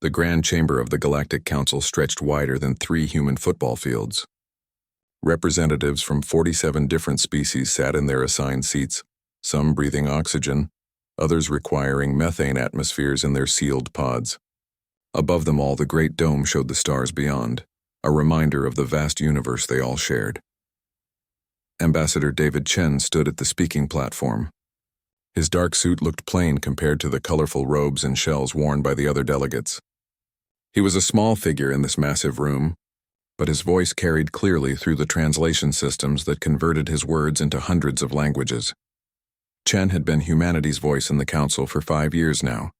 The grand chamber of the Galactic Council stretched wider than 3 human football fields. Representatives from 47 different species sat in their assigned seats, some breathing oxygen, others requiring methane atmospheres in their sealed pods. Above them all, the great dome showed the stars beyond, a reminder of the vast universe they all shared. Ambassador David Chen stood at the speaking platform. His dark suit looked plain compared to the colorful robes and shells worn by the other delegates. He was a small figure in this massive room, but his voice carried clearly through the translation systems that converted his words into hundreds of languages. Chen had been humanity's voice in the council for 5 years now.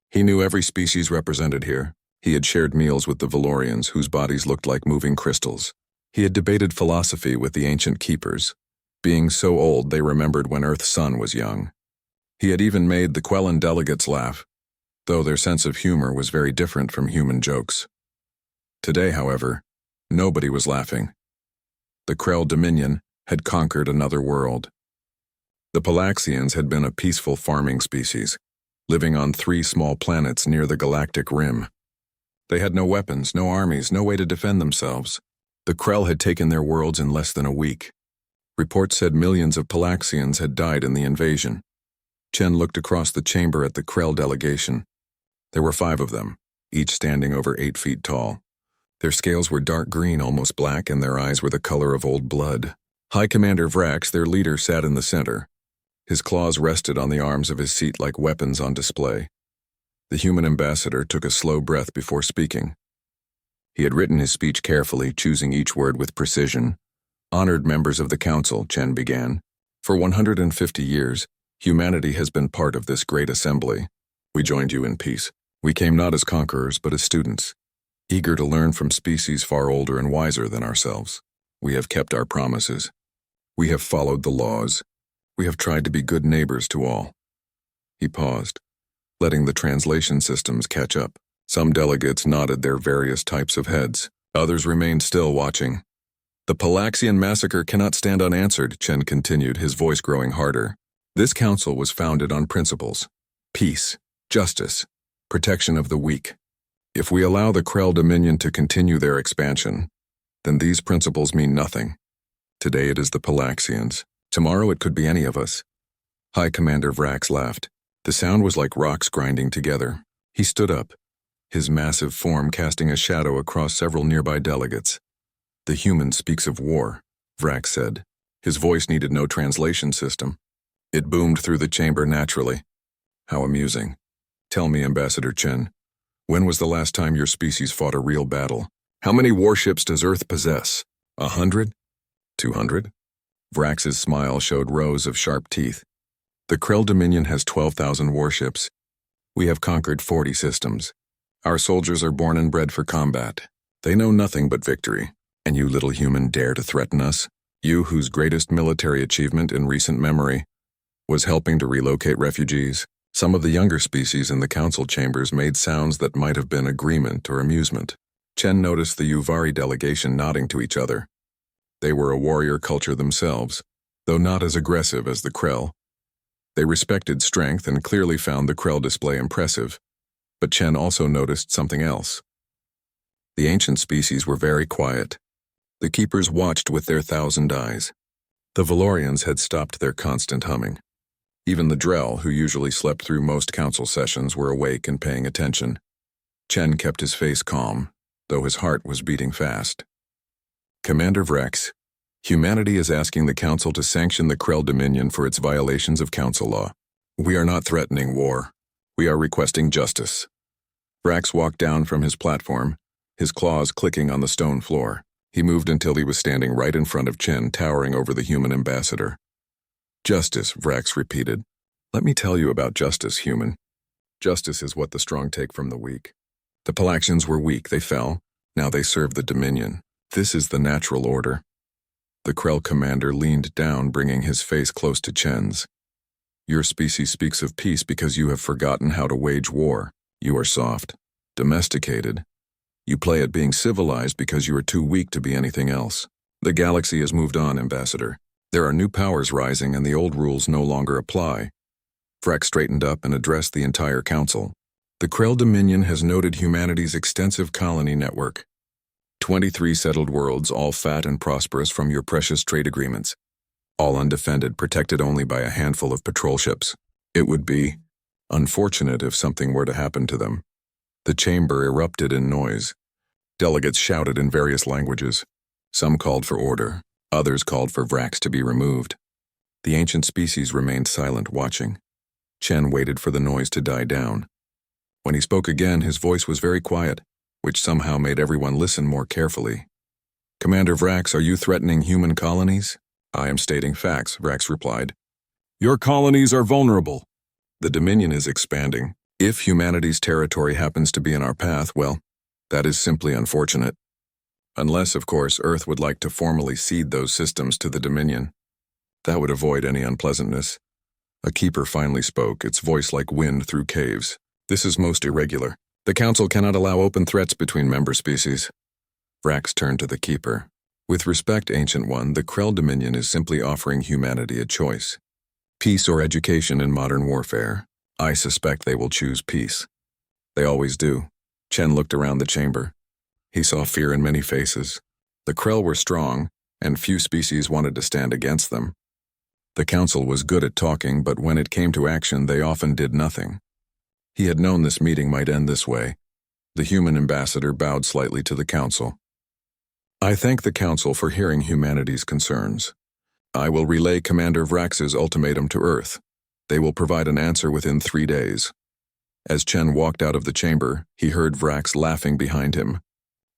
He knew every species represented here. He had shared meals with the Valorians, whose bodies looked like moving crystals. He had debated philosophy with the ancient keepers, being so old they remembered when Earth's sun was young. He had even made the Quellan delegates laugh, though their sense of humor was very different from human jokes. Today, however, nobody was laughing. The Krell Dominion had conquered another world. The Palaxians had been a peaceful farming species, living on 3 small planets near the galactic rim. They had no weapons, no armies, no way to defend themselves. The Krell had taken their worlds in less than a week. Reports said millions of Palaxians had died in the invasion. Chen looked across the chamber at the Krell delegation. There were 5 of them, each standing over 8 feet tall. Their scales were dark green, almost black, and their eyes were the color of old blood. High Commander Vrax, their leader, sat in the center. His claws rested on the arms of his seat like weapons on display. The human ambassador took a slow breath before speaking. He had written his speech carefully, choosing each word with precision. Honored members of the council, Chen began. For 150 years, humanity has been part of this great assembly. We joined you in peace. We came not as conquerors, but as students, eager to learn from species far older and wiser than ourselves. We have kept our promises. We have followed the laws. We have tried to be good neighbors to all. He paused, letting the translation systems catch up. Some delegates nodded their various types of heads. Others remained still, watching. The Palaxian massacre cannot stand unanswered, Chen continued, his voice growing harder. This council was founded on principles: peace, justice, protection of the weak. If we allow the Krell Dominion to continue their expansion, then these principles mean nothing. Today it is the Palaxians. Tomorrow it could be any of us. High Commander Vrax laughed. The sound was like rocks grinding together. He stood up, his massive form casting a shadow across several nearby delegates. The human speaks of war, Vrax said. His voice needed no translation system. It boomed through the chamber naturally. How amusing. Tell me, Ambassador Chen, when was the last time your species fought a real battle? How many warships does Earth possess? 100? 200? Vrax's smile showed rows of sharp teeth. The Krell Dominion has 12,000 warships. We have conquered 40 systems. Our soldiers are born and bred for combat. They know nothing but victory. And you little human dare to threaten us? You whose greatest military achievement in recent memory was helping to relocate refugees? Some of the younger species in the council chambers made sounds that might have been agreement or amusement. Chen noticed the Uvari delegation nodding to each other. They were a warrior culture themselves, though not as aggressive as the Krell. They respected strength and clearly found the Krell display impressive. But Chen also noticed something else. The ancient species were very quiet. The keepers watched with their 1,000 eyes. The Valorians had stopped their constant humming. Even the Drell, who usually slept through most council sessions, were awake and paying attention. Chen kept his face calm, though his heart was beating fast. Commander Vrax, humanity is asking the council to sanction the Krell Dominion for its violations of council law. We are not threatening war. We are requesting justice. Vrax walked down from his platform, his claws clicking on the stone floor. He moved until he was standing right in front of Chen, towering over the human ambassador. Justice, Vrax repeated. Let me tell you about justice, human. Justice is what the strong take from the weak. The Palaxians were weak, they fell. Now they serve the Dominion. This is the natural order. The Krell commander leaned down, bringing his face close to Chen's. Your species speaks of peace because you have forgotten how to wage war. You are soft, domesticated. You play at being civilized because you are too weak to be anything else. The galaxy has moved on, Ambassador. There are new powers rising and the old rules no longer apply. Vrax straightened up and addressed the entire council. The Krell Dominion has noted humanity's extensive colony network. 23 settled worlds, all fat and prosperous from your precious trade agreements. All undefended, protected only by a handful of patrol ships. It would be unfortunate if something were to happen to them. The chamber erupted in noise. Delegates shouted in various languages. Some called for order, others called for Vrax to be removed. The ancient species remained silent, watching. Chen waited for the noise to die down. When he spoke again, his voice was very quiet, which somehow made everyone listen more carefully. "Commander Vrax, are you threatening human colonies?" "I am stating facts," Vrax replied. "Your colonies are vulnerable. The Dominion is expanding. If humanity's territory happens to be in our path, well, that is simply unfortunate. Unless, of course, Earth would like to formally cede those systems to the Dominion. That would avoid any unpleasantness." A keeper finally spoke, its voice like wind through caves. "This is most irregular. The Council cannot allow open threats between member species." Vrax turned to the keeper. "With respect, Ancient One, the Krell Dominion is simply offering humanity a choice. Peace or education in modern warfare. I suspect they will choose peace. They always do." Chen looked around the chamber. He saw fear in many faces. The Krell were strong, and few species wanted to stand against them. The Council was good at talking, but when it came to action, they often did nothing. He had known this meeting might end this way. The human ambassador bowed slightly to the Council. "I thank the Council for hearing humanity's concerns. I will relay Commander Vrax's ultimatum to Earth. They will provide an answer within 3 days." As Chen walked out of the chamber, he heard Vrax laughing behind him.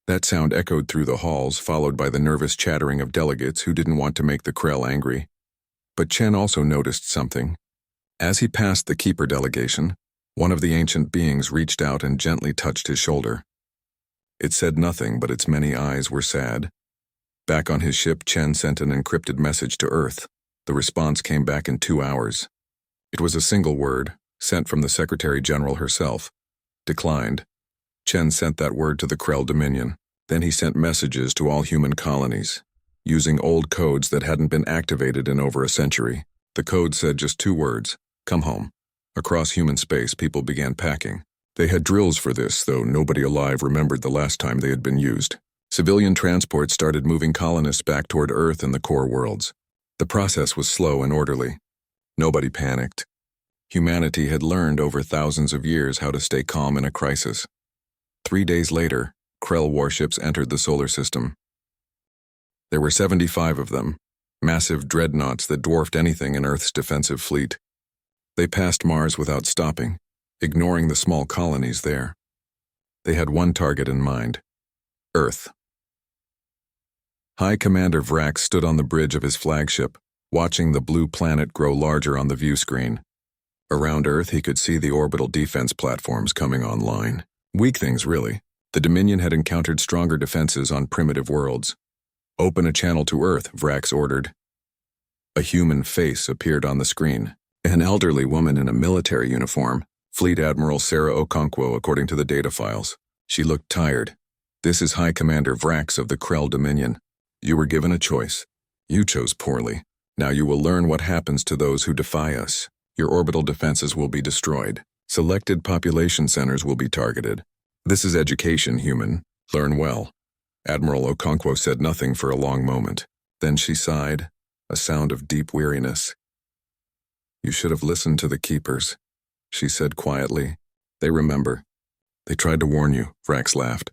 That sound echoed through the halls, followed by the nervous chattering of delegates who didn't want to make the Krell angry. But Chen also noticed something. As he passed the Keeper delegation, one of the ancient beings reached out and gently touched his shoulder. It said nothing, but its many eyes were sad. Back on his ship, Chen sent an encrypted message to Earth. The response came back in 2 hours. It was a single word, sent from the Secretary General herself. "Declined." Chen sent that word to the Krell Dominion. Then he sent messages to all human colonies, using old codes that hadn't been activated in over a century. The code said just 2 words: "Come home." Across human space, people began packing. They had drills for this, though nobody alive remembered the last time they had been used. Civilian transport started moving colonists back toward Earth and the core worlds. The process was slow and orderly. Nobody panicked. Humanity had learned over thousands of years how to stay calm in a crisis. 3 days later, Krell warships entered the solar system. There were 75 of them, massive dreadnoughts that dwarfed anything in Earth's defensive fleet. They passed Mars without stopping, ignoring the small colonies there. They had one target in mind: Earth. High Commander Vrax stood on the bridge of his flagship, watching the blue planet grow larger on the view screen. Around Earth, he could see the orbital defense platforms coming online. Weak things, really. The Dominion had encountered stronger defenses on primitive worlds. "Open a channel to Earth," Vrax ordered. A human face appeared on the screen. An elderly woman in a military uniform, Fleet Admiral Sarah Okonkwo, according to the data files. She looked tired. "This is High Commander Vrax of the Krell Dominion. You were given a choice. You chose poorly. Now you will learn what happens to those who defy us. Your orbital defenses will be destroyed. Selected population centers will be targeted. This is education, human. Learn well." Admiral Okonkwo said nothing for a long moment. Then she sighed, a sound of deep weariness. "You should have listened to the Keepers," she said quietly. "They remember. They tried to warn you," Vrax laughed.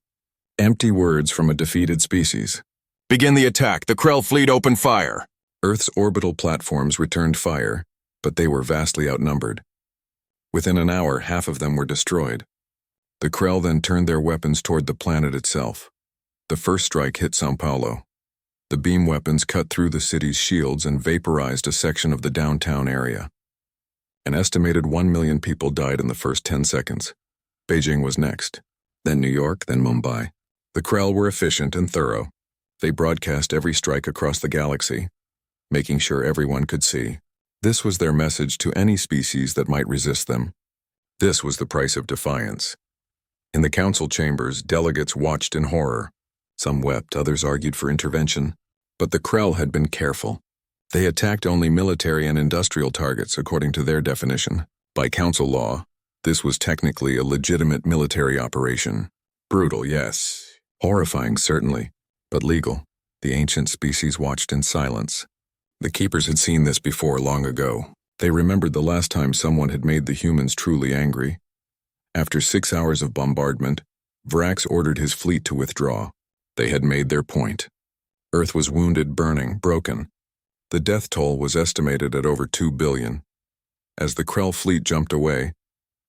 "Empty words from a defeated species." "Begin the attack! The Krell fleet opened fire!" Earth's orbital platforms returned fire, but they were vastly outnumbered. Within an hour, half of them were destroyed. The Krell then turned their weapons toward the planet itself. The first strike hit São Paulo. The beam weapons cut through the city's shields and vaporized a section of the downtown area. An estimated 1 million people died in the first 10 seconds. Beijing was next, then New York, then Mumbai. The Krell were efficient and thorough. They broadcast every strike across the galaxy, making sure everyone could see. This was their message to any species that might resist them. This was the price of defiance. In the council chambers, delegates watched in horror. Some wept, others argued for intervention. But the Krell had been careful. They attacked only military and industrial targets according to their definition. By council law, This was technically a legitimate military operation. Brutal, yes. Horrifying, certainly, but legal. The ancient species watched in silence. The keepers had seen this before long ago. They remembered the last time someone had made the humans truly angry. After 6 hours of bombardment, Vrax ordered his fleet to withdraw. They had made their point. Earth was wounded, burning, broken. The death toll was estimated at over 2 billion. As the Krell fleet jumped away,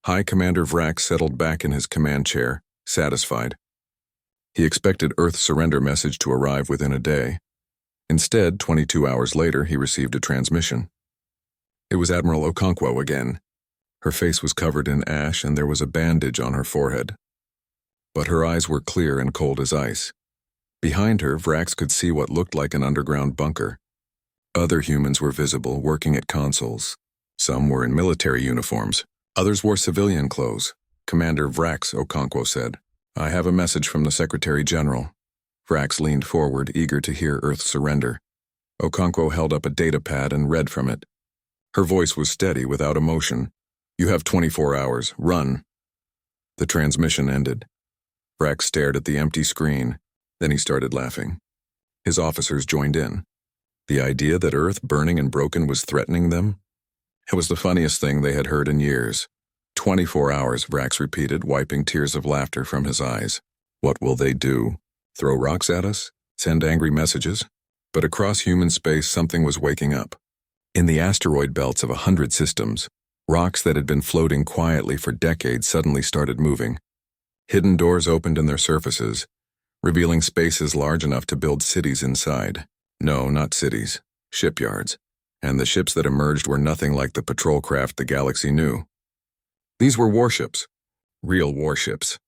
High Commander Vrax settled back in his command chair, satisfied. He expected Earth's surrender message to arrive within a day. Instead, 22 hours later, he received a transmission. It was Admiral Okonkwo again. Her face was covered in ash and there was a bandage on her forehead. But her eyes were clear and cold as ice. Behind her, Vrax could see what looked like an underground bunker. Other humans were visible, working at consoles. Some were in military uniforms. Others wore civilian clothes. Commander Vrax, Okonkwo said. I have a message from the Secretary General. Vrax leaned forward, eager to hear Earth's surrender. Okonkwo held up a data pad and read from it. Her voice was steady, without emotion. You have 24 hours. Run. The transmission ended. Vrax stared at the empty screen. Then he started laughing. His officers joined in. The idea that Earth, burning and broken, was threatening them? It was the funniest thing they had heard in years. 24 hours, Vrax repeated, wiping tears of laughter from his eyes. What will they do? Throw rocks at us? Send angry messages? But across human space, something was waking up. In the asteroid belts of 100 systems, rocks that had been floating quietly for decades suddenly started moving. Hidden doors opened in their surfaces, revealing spaces large enough to build cities inside. No, not cities. Shipyards. And the ships that emerged were nothing like the patrol craft the galaxy knew. These were warships. Real warships.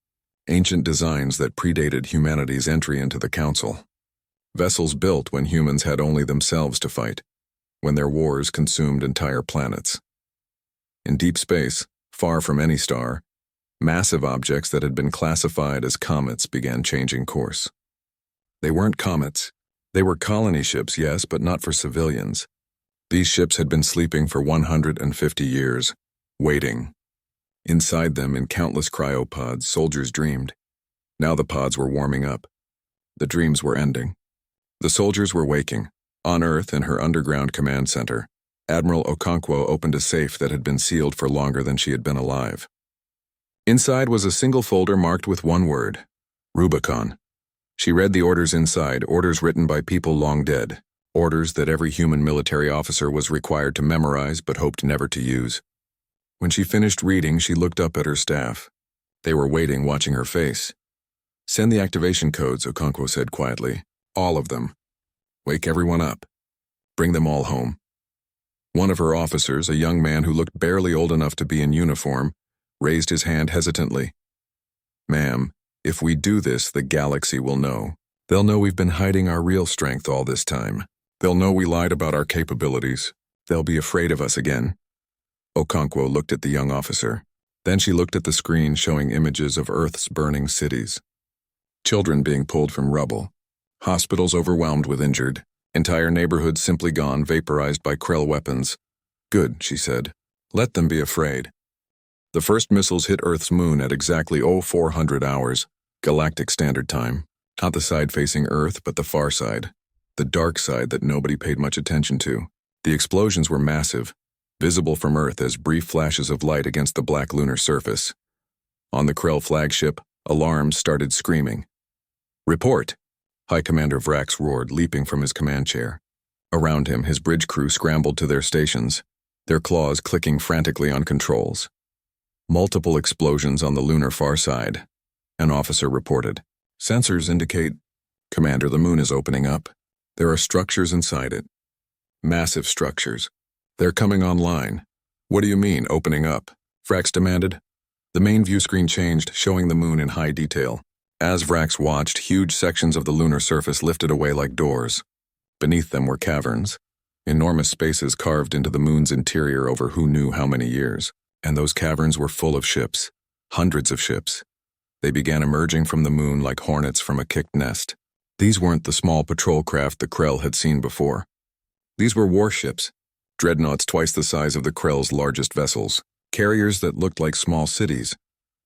Ancient designs that predated humanity's entry into the Council. Vessels built when humans had only themselves to fight, when their wars consumed entire planets. In deep space, far from any star, massive objects that had been classified as comets began changing course. They weren't comets. They were colony ships, yes, but not for civilians. These ships had been sleeping for 150 years, waiting. Inside them, in countless cryopods, soldiers dreamed. Now the pods were warming up. The dreams were ending. The soldiers were waking. On Earth, in her underground command center, Admiral Okonkwo opened a safe that had been sealed for longer than she had been alive. Inside was a single folder marked with one word: Rubicon. She read the orders inside, orders written by people long dead, orders that every human military officer was required to memorize but hoped never to use. When she finished reading, she looked up at her staff. They were waiting, watching her face. Send the activation codes, Okonkwo said quietly. All of them. Wake everyone up. Bring them all home. One of her officers, a young man who looked barely old enough to be in uniform, raised his hand hesitantly. Ma'am, if we do this, the galaxy will know. They'll know we've been hiding our real strength all this time. They'll know we lied about our capabilities. They'll be afraid of us again. Okonkwo looked at the young officer. Then she looked at the screen showing images of Earth's burning cities. Children being pulled from rubble. Hospitals overwhelmed with injured. Entire neighborhoods simply gone, vaporized by Krell weapons. Good, she said. Let them be afraid. The first missiles hit Earth's moon at exactly 0400 hours, Galactic Standard Time. Not the side facing Earth, but the far side. The dark side that nobody paid much attention to. The explosions were massive, visible from Earth as brief flashes of light against the black lunar surface. On the Krell flagship, alarms started screaming. Report! High Commander Vrax roared, leaping from his command chair. Around him, his bridge crew scrambled to their stations, their claws clicking frantically on controls. Multiple explosions on the lunar far side. An officer reported. Sensors indicate, Commander, the moon is opening up. There are structures inside it. Massive structures. They're coming online. What do you mean, opening up? Vrax demanded. The main view screen changed, showing the moon in high detail. As Vrax watched, huge sections of the lunar surface lifted away like doors. Beneath them were caverns, enormous spaces carved into the moon's interior over who knew how many years. And those caverns were full of ships, hundreds of ships. They began emerging from the moon like hornets from a kicked nest. These weren't the small patrol craft the Krell had seen before. These were warships, dreadnoughts twice the size of the Krell's largest vessels. Carriers that looked like small cities,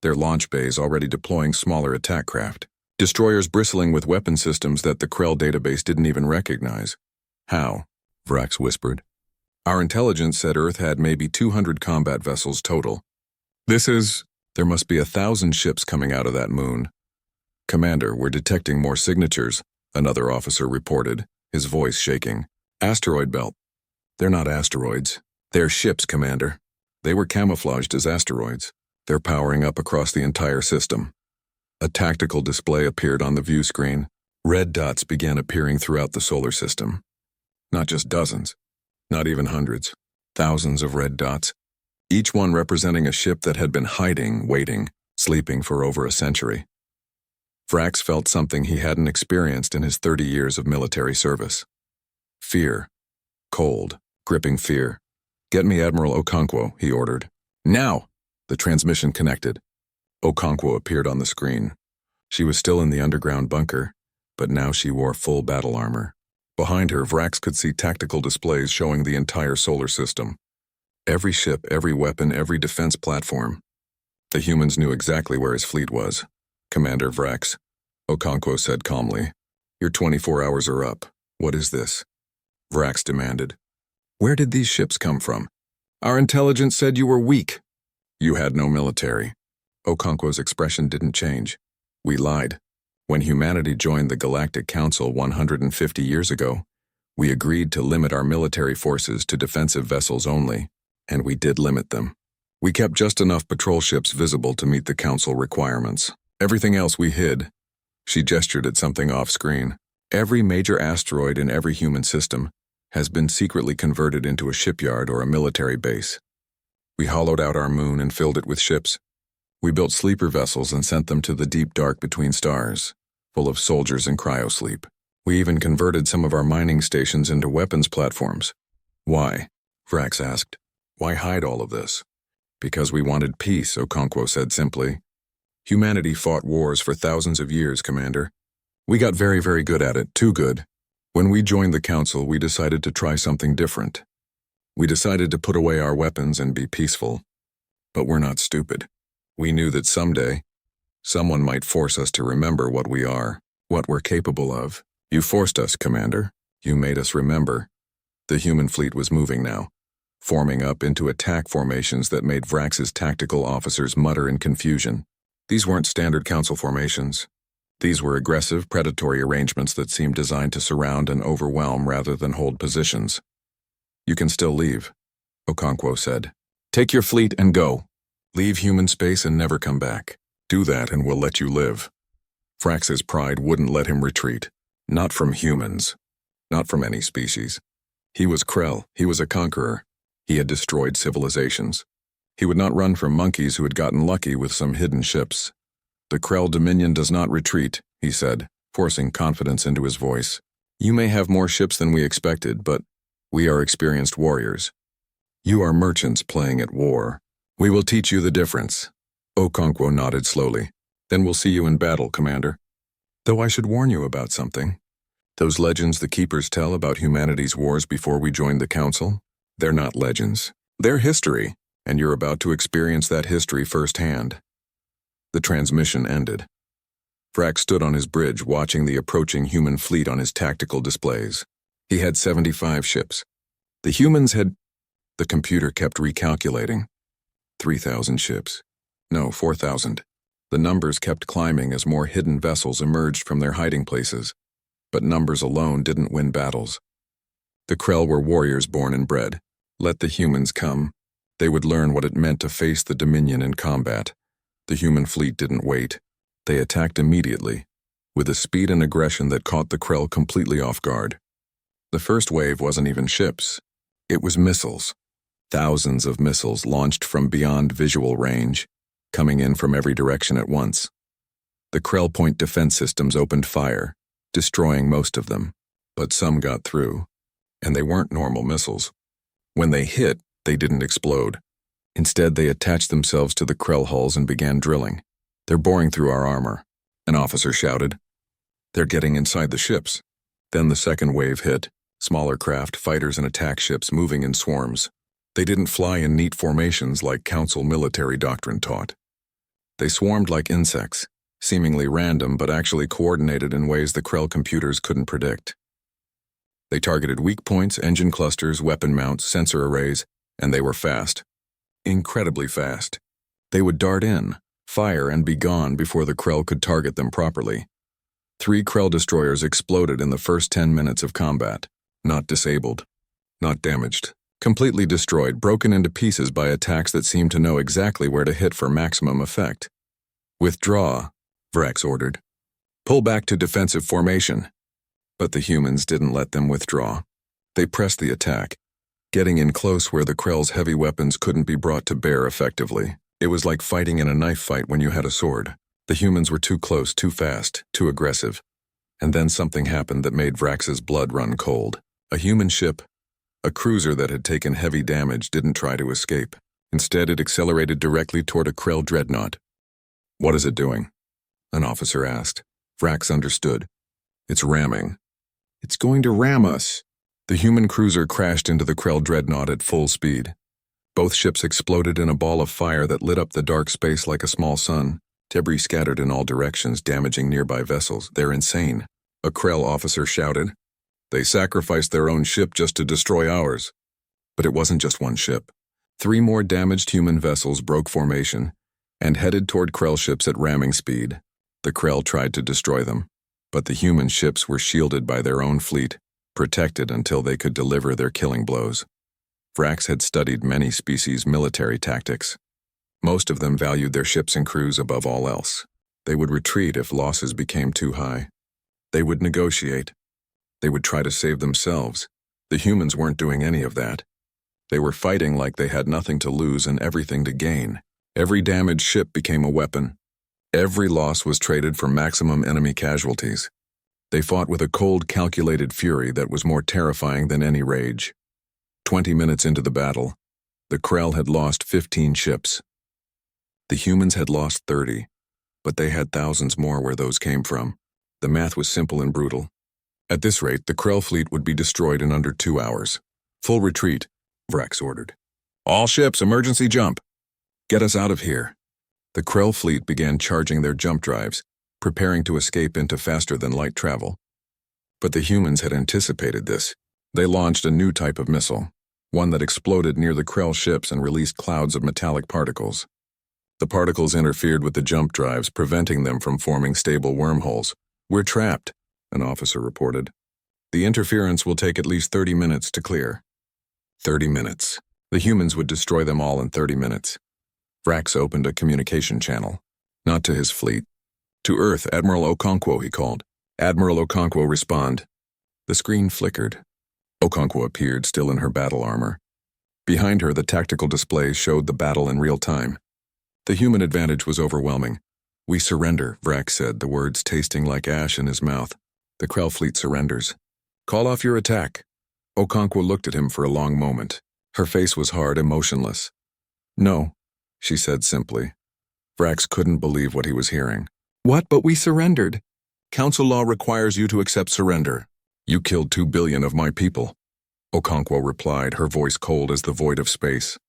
their launch bays already deploying smaller attack craft. Destroyers bristling with weapon systems that the Krell database didn't even recognize. How? Vrax whispered. Our intelligence said Earth had maybe 200 combat vessels total. There must be 1,000 ships coming out of that moon. Commander, we're detecting more signatures, another officer reported, his voice shaking. Asteroid belt. They're not asteroids. They're ships, Commander. They were camouflaged as asteroids. They're powering up across the entire system. A tactical display appeared on the view screen. Red dots began appearing throughout the solar system. Not just dozens, not even hundreds, thousands of red dots, each one representing a ship that had been hiding, waiting, sleeping for over a century. Vrax felt something he hadn't experienced in his 30 years of military service. Fear. Cold, gripping fear. Get me Admiral Okonkwo, he ordered. Now! The transmission connected. Okonkwo appeared on the screen. She was still in the underground bunker, but now she wore full battle armor. Behind her, Vrax could see tactical displays showing the entire solar system. Every ship, every weapon, every defense platform. The humans knew exactly where his fleet was. Commander Vrax, Okonkwo said calmly. Your 24 hours are up. What is this? Vrax demanded. Where did these ships come from? Our intelligence said you were weak. You had no military. Okonkwo's expression didn't change. We lied. When humanity joined the Galactic Council 150 years ago, we agreed to limit our military forces to defensive vessels only, and we did limit them. We kept just enough patrol ships visible to meet the Council requirements. Everything else we hid. She gestured at something off-screen. Every major asteroid in every human system has been secretly converted into a shipyard or a military base. We hollowed out our moon and filled it with ships. We built sleeper vessels and sent them to the deep dark between stars, full of soldiers in cryosleep. We even converted some of our mining stations into weapons platforms. Why? Vrax asked. Why hide all of this? Because we wanted peace, Okonkwo said simply. Humanity fought wars for thousands of years, Commander. We got very, very good at it, too good. When we joined the Council, we decided to try something different. We decided to put away our weapons and be peaceful. But we're not stupid. We knew that someday, someone might force us to remember what we are, what we're capable of. You forced us, Commander. You made us remember. The human fleet was moving now, forming up into attack formations that made Vrax's tactical officers mutter in confusion. These weren't standard Council formations. These were aggressive, predatory arrangements that seemed designed to surround and overwhelm rather than hold positions. You can still leave, Okonkwo said. Take your fleet and go. Leave human space and never come back. Do that and we'll let you live. Vrax's pride wouldn't let him retreat. Not from humans. Not from any species. He was Krell. He was a conqueror. He had destroyed civilizations. He would not run from monkeys who had gotten lucky with some hidden ships. The Krell Dominion does not retreat, he said, forcing confidence into his voice. You may have more ships than we expected, but we are experienced warriors. You are merchants playing at war. We will teach you the difference. Okonkwo nodded slowly. Then we'll see you in battle, Commander. Though I should warn you about something. Those legends the Keepers tell about humanity's wars before we joined the Council, they're not legends. They're history, and you're about to experience that history firsthand. The transmission ended. Vrax stood on his bridge watching the approaching human fleet on his tactical displays. He had 75 ships. The humans had... The computer kept recalculating. 3,000 ships. No, 4,000. The numbers kept climbing as more hidden vessels emerged from their hiding places. But numbers alone didn't win battles. The Krell were warriors born and bred. Let the humans come. They would learn what it meant to face the Dominion in combat. The human fleet didn't wait. They attacked immediately, with a speed and aggression that caught the Krell completely off guard. The first wave wasn't even ships. It was missiles. Thousands of missiles launched from beyond visual range, coming in from every direction at once. The Krell point defense systems opened fire, destroying most of them, but some got through, and they weren't normal missiles. When they hit, they didn't explode. Instead, they attached themselves to the Krell hulls and began drilling. They're boring through our armor, an officer shouted. They're getting inside the ships. Then the second wave hit, smaller craft, fighters and attack ships moving in swarms. They didn't fly in neat formations like Council military doctrine taught. They swarmed like insects, seemingly random but actually coordinated in ways the Krell computers couldn't predict. They targeted weak points, engine clusters, weapon mounts, sensor arrays, and they were fast. Incredibly fast. They would dart in, fire, and be gone before the Krell could target them properly. 3 Krell destroyers exploded in the first 10 minutes of combat. Not disabled. Not damaged. Completely destroyed, broken into pieces by attacks that seemed to know exactly where to hit for maximum effect. "Withdraw," Vrax ordered. "Pull back to defensive formation." But the humans didn't let them withdraw. They pressed the attack, getting in close where the Krell's heavy weapons couldn't be brought to bear effectively. It was like fighting in a knife fight when you had a sword. The humans were too close, too fast, too aggressive. And then something happened that made Vrax's blood run cold. A human ship, a cruiser that had taken heavy damage, didn't try to escape. Instead, it accelerated directly toward a Krell dreadnought. "What is it doing?" an officer asked. Vrax understood. "It's ramming." "It's going to ram us." The human cruiser crashed into the Krell dreadnought at full speed. Both ships exploded in a ball of fire that lit up the dark space like a small sun. Debris scattered in all directions, damaging nearby vessels. "They're insane," a Krell officer shouted. "They sacrificed their own ship just to destroy ours." But it wasn't just one ship. 3 more damaged human vessels broke formation and headed toward Krell ships at ramming speed. The Krell tried to destroy them, but the human ships were shielded by their own fleet, protected until they could deliver their killing blows. Vrax had studied many species' military tactics. Most of them valued their ships and crews above all else. They would retreat if losses became too high. They would negotiate. They would try to save themselves. The humans weren't doing any of that. They were fighting like they had nothing to lose and everything to gain. Every damaged ship became a weapon. Every loss was traded for maximum enemy casualties. They fought with a cold, calculated fury that was more terrifying than any rage. 20 minutes into the battle, the Krell had lost 15 ships. The humans had lost 30, but they had thousands more where those came from. The math was simple and brutal. At this rate, the Krell fleet would be destroyed in under 2 hours. "Full retreat," Vrax ordered. "All ships, emergency jump. Get us out of here." The Krell fleet began charging their jump drives, preparing to escape into faster-than-light travel. But the humans had anticipated this. They launched a new type of missile, one that exploded near the Krell ships and released clouds of metallic particles. The particles interfered with the jump drives, preventing them from forming stable wormholes. "We're trapped," an officer reported. "The interference will take at least 30 minutes to clear." 30 minutes. The humans would destroy them all in 30 minutes. Vrax opened a communication channel. Not to his fleet. "To Earth, Admiral Okonkwo," he called. "Admiral Okonkwo, respond." The screen flickered. Okonkwo appeared, still in her battle armor. Behind her, the tactical display showed the battle in real time. The human advantage was overwhelming. "We surrender," Vrax said, the words tasting like ash in his mouth. "The Krell fleet surrenders. Call off your attack." Okonkwo looked at him for a long moment. Her face was hard, emotionless. "No," she said simply. Vrax couldn't believe what he was hearing. "What? But we surrendered." "Council law requires you to accept surrender." "You killed 2 billion of my people," Okonkwo replied, her voice cold as the void of space.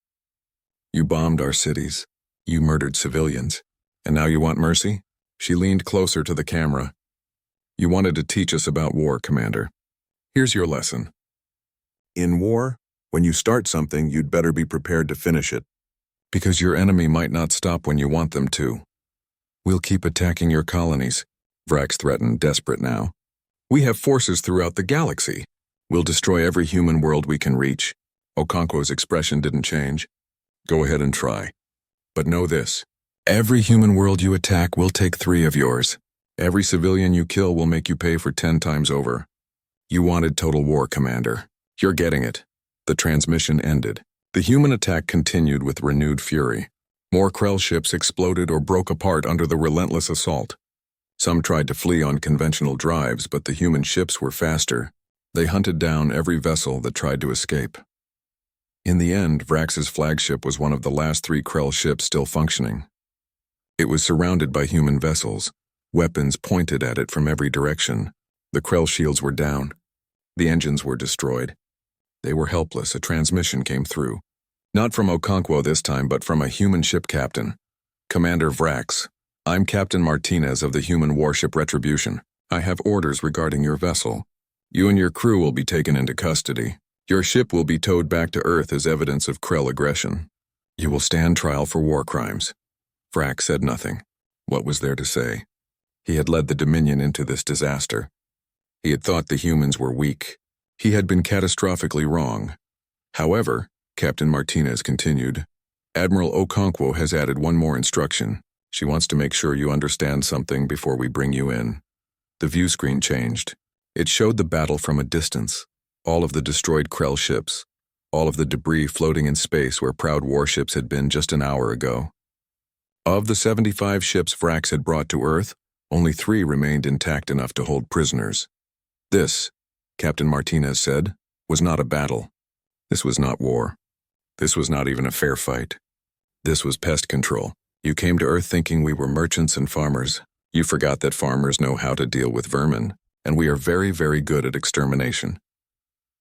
"You bombed our cities. You murdered civilians. And now you want mercy?" She leaned closer to the camera. "You wanted to teach us about war, Commander. Here's your lesson. In war, when you start something, you'd better be prepared to finish it. Because your enemy might not stop when you want them to. We'll keep attacking your colonies," Vrax threatened, desperate now. "We have forces throughout the galaxy. We'll destroy every human world we can reach." Okonkwo's expression didn't change. "Go ahead and try. But know this. Every human world you attack will take 3 of yours. Every civilian you kill will make you pay for 10 times over. You wanted total war, Commander. You're getting it." The transmission ended. The human attack continued with renewed fury. More Krell ships exploded or broke apart under the relentless assault. Some tried to flee on conventional drives, but the human ships were faster. They hunted down every vessel that tried to escape. In the end, Vrax's flagship was one of the last 3 Krell ships still functioning. It was surrounded by human vessels, weapons pointed at it from every direction. The Krell shields were down. The engines were destroyed. They were helpless. A transmission came through. Not from Okonkwo this time, but from a human ship captain. Commander Vrax, I'm Captain Martinez of the human warship Retribution. I have orders regarding your vessel. You and your crew will be taken into custody. Your ship will be towed back to Earth as evidence of Krell aggression. You will stand trial for war crimes. Vrax said nothing. What was there to say? He had led the Dominion into this disaster. He had thought the humans were weak. He had been catastrophically wrong. However, Captain Martinez continued, Admiral Okonkwo has added one more instruction. She wants to make sure you understand something before we bring you in. The view screen changed. It showed the battle from a distance, all of the destroyed Krell ships, all of the debris floating in space where proud warships had been just an hour ago. Of the 75 ships Vrax had brought to Earth, only 3 remained intact enough to hold prisoners. This, Captain Martinez said, was not a battle. This was not war. This was not even a fair fight. This was pest control. You came to Earth thinking we were merchants and farmers. You forgot that farmers know how to deal with vermin, and we are very, very good at extermination.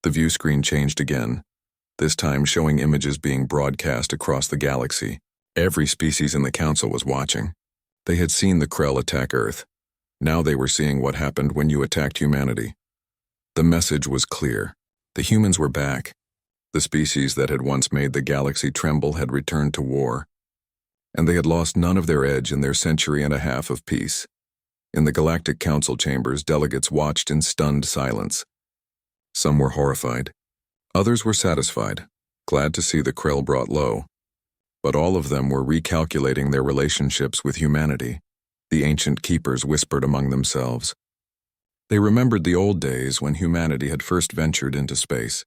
The view screen changed again, this time showing images being broadcast across the galaxy. Every species in the Council was watching. They had seen the Krell attack Earth. Now they were seeing what happened when you attacked humanity. The message was clear. The humans were back. The species that had once made the galaxy tremble had returned to war. And they had lost none of their edge in their century and a half of peace. In the Galactic Council chambers, delegates watched in stunned silence. Some were horrified. Others were satisfied, glad to see the Krell brought low. But all of them were recalculating their relationships with humanity, the ancient keepers whispered among themselves. They remembered the old days when humanity had first ventured into space.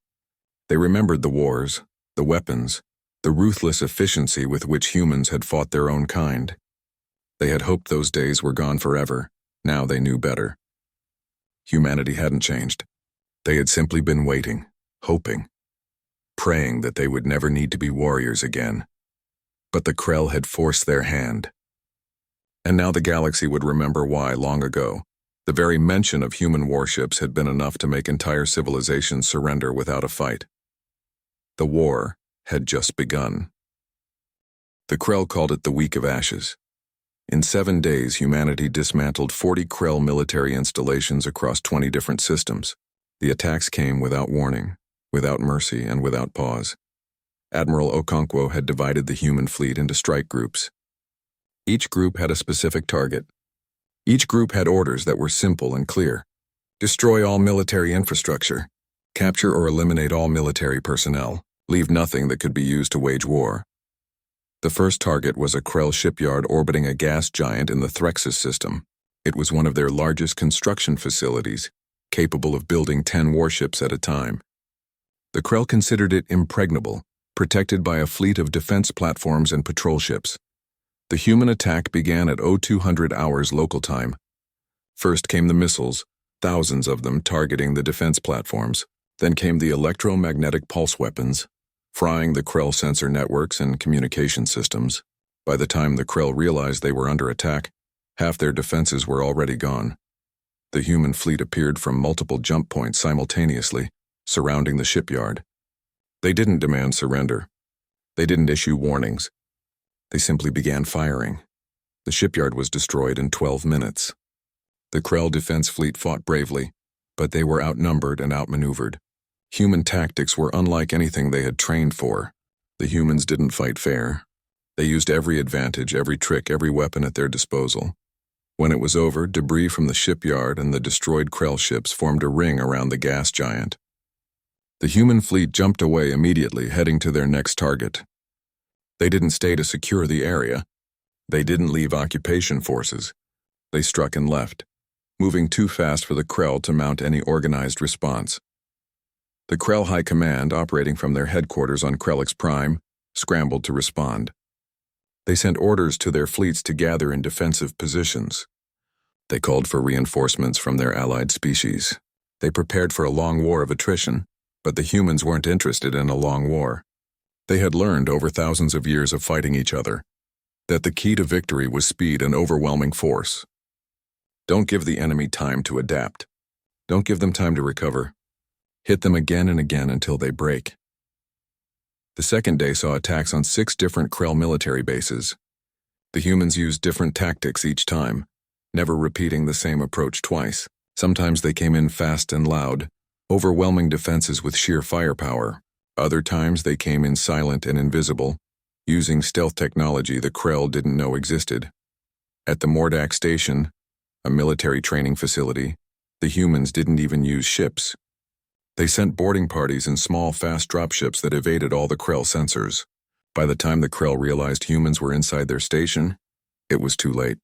They remembered the wars, the weapons, the ruthless efficiency with which humans had fought their own kind. They had hoped those days were gone forever. Now they knew better. Humanity hadn't changed. They had simply been waiting, hoping, praying that they would never need to be warriors again. But the Krell had forced their hand. And now the galaxy would remember why, long ago, the very mention of human warships had been enough to make entire civilizations surrender without a fight. The war had just begun. The Krell called it the Week of Ashes. In 7 days, humanity dismantled 40 Krell military installations across 20 different systems. The attacks came without warning, without mercy, and without pause. Admiral Okonkwo had divided the human fleet into strike groups. Each group had a specific target. Each group had orders that were simple and clear. Destroy all military infrastructure. Capture or eliminate all military personnel. Leave nothing that could be used to wage war. The first target was a Krell shipyard orbiting a gas giant in the Threxus system. It was one of their largest construction facilities, capable of building 10 warships at a time. The Krell considered it impregnable, protected by a fleet of defense platforms and patrol ships. The human attack began at 0200 hours local time. First came the missiles, thousands of them targeting the defense platforms. Then came the electromagnetic pulse weapons, frying the Krell sensor networks and communication systems. By the time the Krell realized they were under attack, half their defenses were already gone. The human fleet appeared from multiple jump points simultaneously, surrounding the shipyard. They didn't demand surrender. They didn't issue warnings. They simply began firing. The shipyard was destroyed in 12 minutes. The Krell defense fleet fought bravely, but they were outnumbered and outmaneuvered. Human tactics were unlike anything they had trained for. The humans didn't fight fair. They used every advantage, every trick, every weapon at their disposal. When it was over, debris from the shipyard and the destroyed Krell ships formed a ring around the gas giant. The human fleet jumped away immediately, heading to their next target. They didn't stay to secure the area. They didn't leave occupation forces. They struck and left, moving too fast for the Krell to mount any organized response. The Krell High Command, operating from their headquarters on Krellix Prime, scrambled to respond. They sent orders to their fleets to gather in defensive positions. They called for reinforcements from their allied species. They prepared for a long war of attrition, but the humans weren't interested in a long war. They had learned over thousands of years of fighting each other that the key to victory was speed and overwhelming force. Don't give the enemy time to adapt. Don't give them time to recover. Hit them again and again until they break. The second day saw attacks on 6 different Krell military bases. The humans used different tactics each time, never repeating the same approach twice. Sometimes they came in fast and loud, overwhelming defenses with sheer firepower. Other times they came in silent and invisible, using stealth technology the Krell didn't know existed. At the Mordak station, a military training facility, the humans didn't even use ships. They sent boarding parties in small, fast dropships that evaded all the Krell sensors. By the time the Krell realized humans were inside their station, it was too late.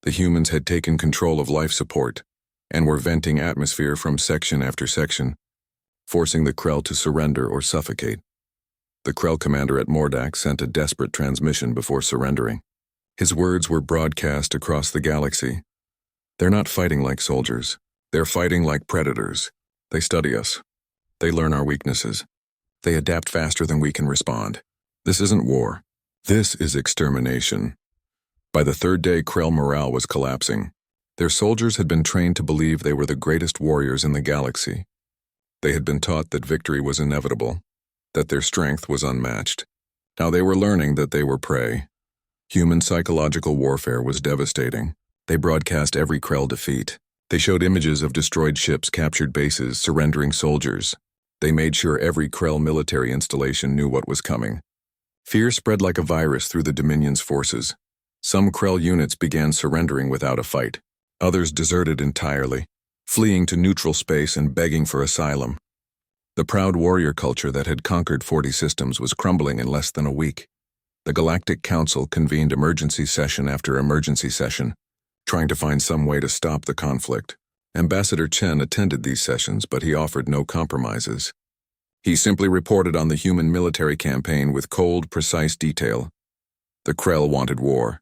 The humans had taken control of life support and were venting atmosphere from section after section, forcing the Krell to surrender or suffocate. The Krell commander at Mordak sent a desperate transmission before surrendering. His words were broadcast across the galaxy. They're not fighting like soldiers. They're fighting like predators. They study us. They learn our weaknesses. They adapt faster than we can respond. This isn't war. This is extermination. By the third day, Krell morale was collapsing. Their soldiers had been trained to believe they were the greatest warriors in the galaxy. They had been taught that victory was inevitable, that their strength was unmatched. Now they were learning that they were prey. Human psychological warfare was devastating. They broadcast every Krell defeat. They showed images of destroyed ships, captured bases, surrendering soldiers. They made sure every Krell military installation knew what was coming. Fear spread like a virus through the Dominion's forces. Some Krell units began surrendering without a fight. Others deserted entirely, fleeing to neutral space and begging for asylum. The proud warrior culture that had conquered 40 systems was crumbling in less than a week. The Galactic Council convened emergency session after emergency session, trying to find some way to stop the conflict. Ambassador Chen attended these sessions, but he offered no compromises. He simply reported on the human military campaign with cold, precise detail. The Krell wanted war.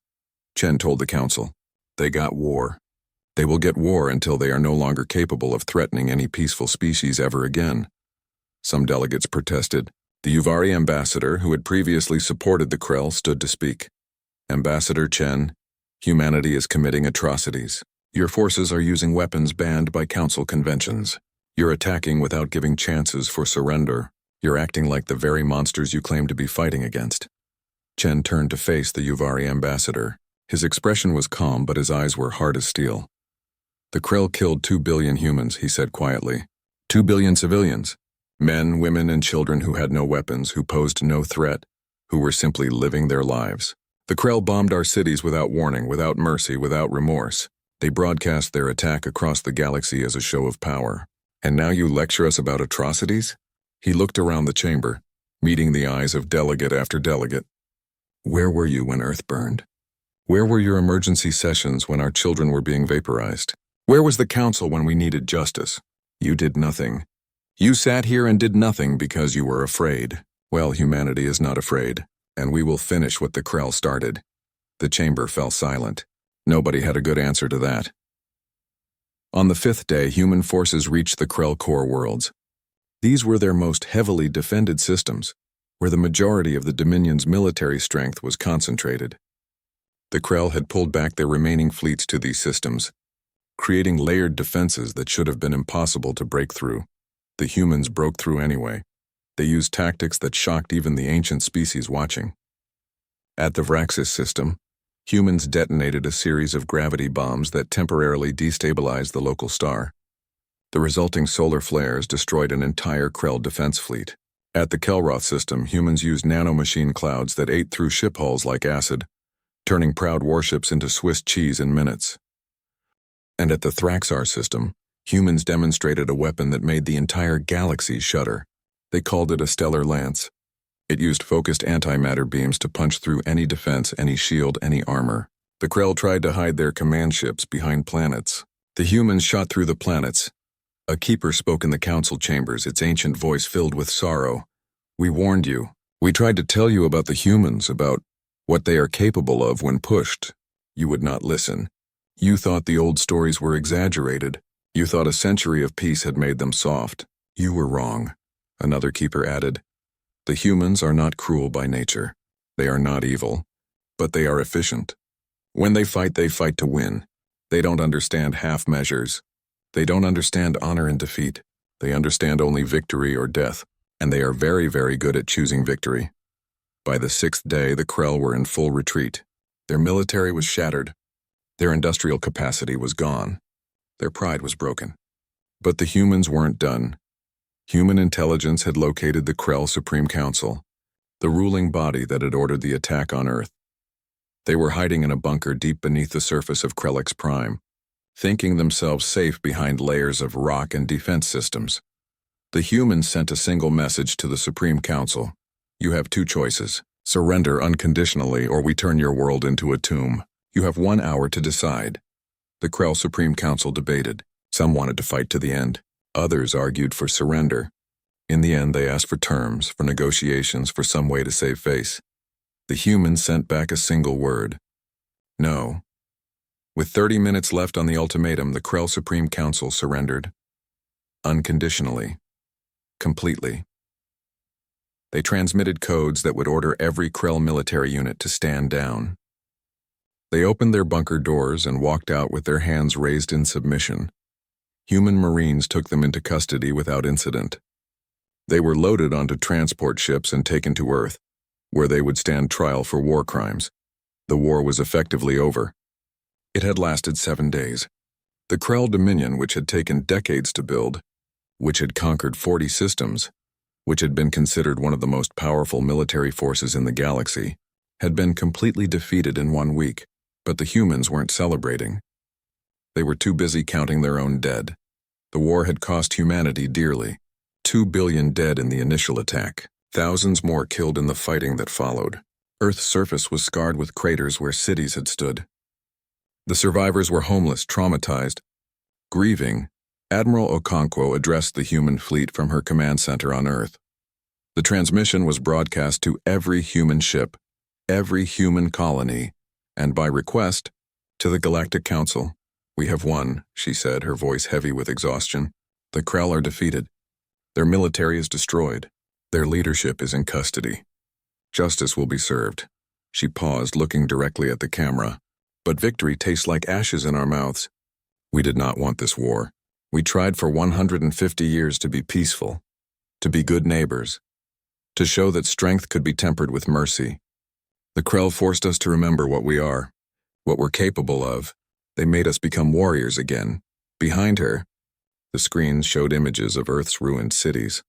Chen told the council, they got war. They will get war until they are no longer capable of threatening any peaceful species ever again. Some delegates protested. The Uvari ambassador, who had previously supported the Krell, stood to speak. Ambassador Chen, humanity is committing atrocities. Your forces are using weapons banned by council conventions. You're attacking without giving chances for surrender. You're acting like the very monsters you claim to be fighting against. Chen turned to face the Uvari ambassador. His expression was calm, but his eyes were hard as steel. The Krell killed 2 billion humans, he said quietly. 2 billion civilians. Men, women, and children who had no weapons, who posed no threat, who were simply living their lives. The Krell bombed our cities without warning, without mercy, without remorse. They broadcast their attack across the galaxy as a show of power. And now you lecture us about atrocities? He looked around the chamber, meeting the eyes of delegate after delegate. Where were you when Earth burned? Where were your emergency sessions when our children were being vaporized? Where was the council when we needed justice? You did nothing. You sat here and did nothing because you were afraid. Well, humanity is not afraid, and we will finish what the Krell started. The chamber fell silent. Nobody had a good answer to that. On the 5th day, human forces reached the Krell core worlds. These were their most heavily defended systems, where the majority of the Dominion's military strength was concentrated. The Krell had pulled back their remaining fleets to these systems, creating layered defenses that should have been impossible to break through. The humans broke through anyway. They used tactics that shocked even the ancient species watching. At the Vraxis system, humans detonated a series of gravity bombs that temporarily destabilized the local star. The resulting solar flares destroyed an entire Krell defense fleet. At the Kelroth system, humans used nanomachine clouds that ate through ship hulls like acid, turning proud warships into Swiss cheese in minutes. And at the Thraxar system, humans demonstrated a weapon that made the entire galaxy shudder. They called it a stellar lance. It used focused antimatter beams to punch through any defense, any shield, any armor. The Krell tried to hide their command ships behind planets. The humans shot through the planets. A keeper spoke in the council chambers, its ancient voice filled with sorrow. We warned you. We tried to tell you about the humans, about what they are capable of when pushed. You would not listen. You thought the old stories were exaggerated. You thought a century of peace had made them soft. You were wrong. Another keeper added, the humans are not cruel by nature. They are not evil, but they are efficient. When they fight to win. They don't understand half measures. They don't understand honor and defeat. They understand only victory or death, and they are very, very good at choosing victory. By the 6th day, the Krell were in full retreat. Their military was shattered. Their industrial capacity was gone. Their pride was broken. But the humans weren't done. Human intelligence had located the Krell Supreme Council, the ruling body that had ordered the attack on Earth. They were hiding in a bunker deep beneath the surface of Krellix Prime, thinking themselves safe behind layers of rock and defense systems. The humans sent a single message to the Supreme Council. You have two choices. Surrender unconditionally, or we turn your world into a tomb. You have 1 hour to decide. The Krell Supreme Council debated. Some wanted to fight to the end. Others argued for surrender. In the end, they asked for terms, for negotiations, for some way to save face. The humans sent back a single word. No. With 30 minutes left on the ultimatum, the Krell Supreme Council surrendered. Unconditionally. Completely. They transmitted codes that would order every Krell military unit to stand down. They opened their bunker doors and walked out with their hands raised in submission. Human Marines took them into custody without incident. They were loaded onto transport ships and taken to Earth, where they would stand trial for war crimes. The war was effectively over. It had lasted 7 days. The Krell Dominion, which had taken decades to build, which had conquered 40 systems, which had been considered one of the most powerful military forces in the galaxy, had been completely defeated in 1 week, but the humans weren't celebrating. They were too busy counting their own dead. The war had cost humanity dearly. 2 billion dead in the initial attack, thousands more killed in the fighting that followed. Earth's surface was scarred with craters where cities had stood. The survivors were homeless, traumatized. Grieving, Admiral Okonkwo addressed the human fleet from her command center on Earth. The transmission was broadcast to every human ship, every human colony, and by request, to the Galactic Council. We have won, she said, her voice heavy with exhaustion. The Krell are defeated. Their military is destroyed. Their leadership is in custody. Justice will be served. She paused, looking directly at the camera. But victory tastes like ashes in our mouths. We did not want this war. We tried for 150 years to be peaceful, to be good neighbors, to show that strength could be tempered with mercy. The Krell forced us to remember what we are, what we're capable of. They made us become warriors again. Behind her, the screens showed images of Earth's ruined cities,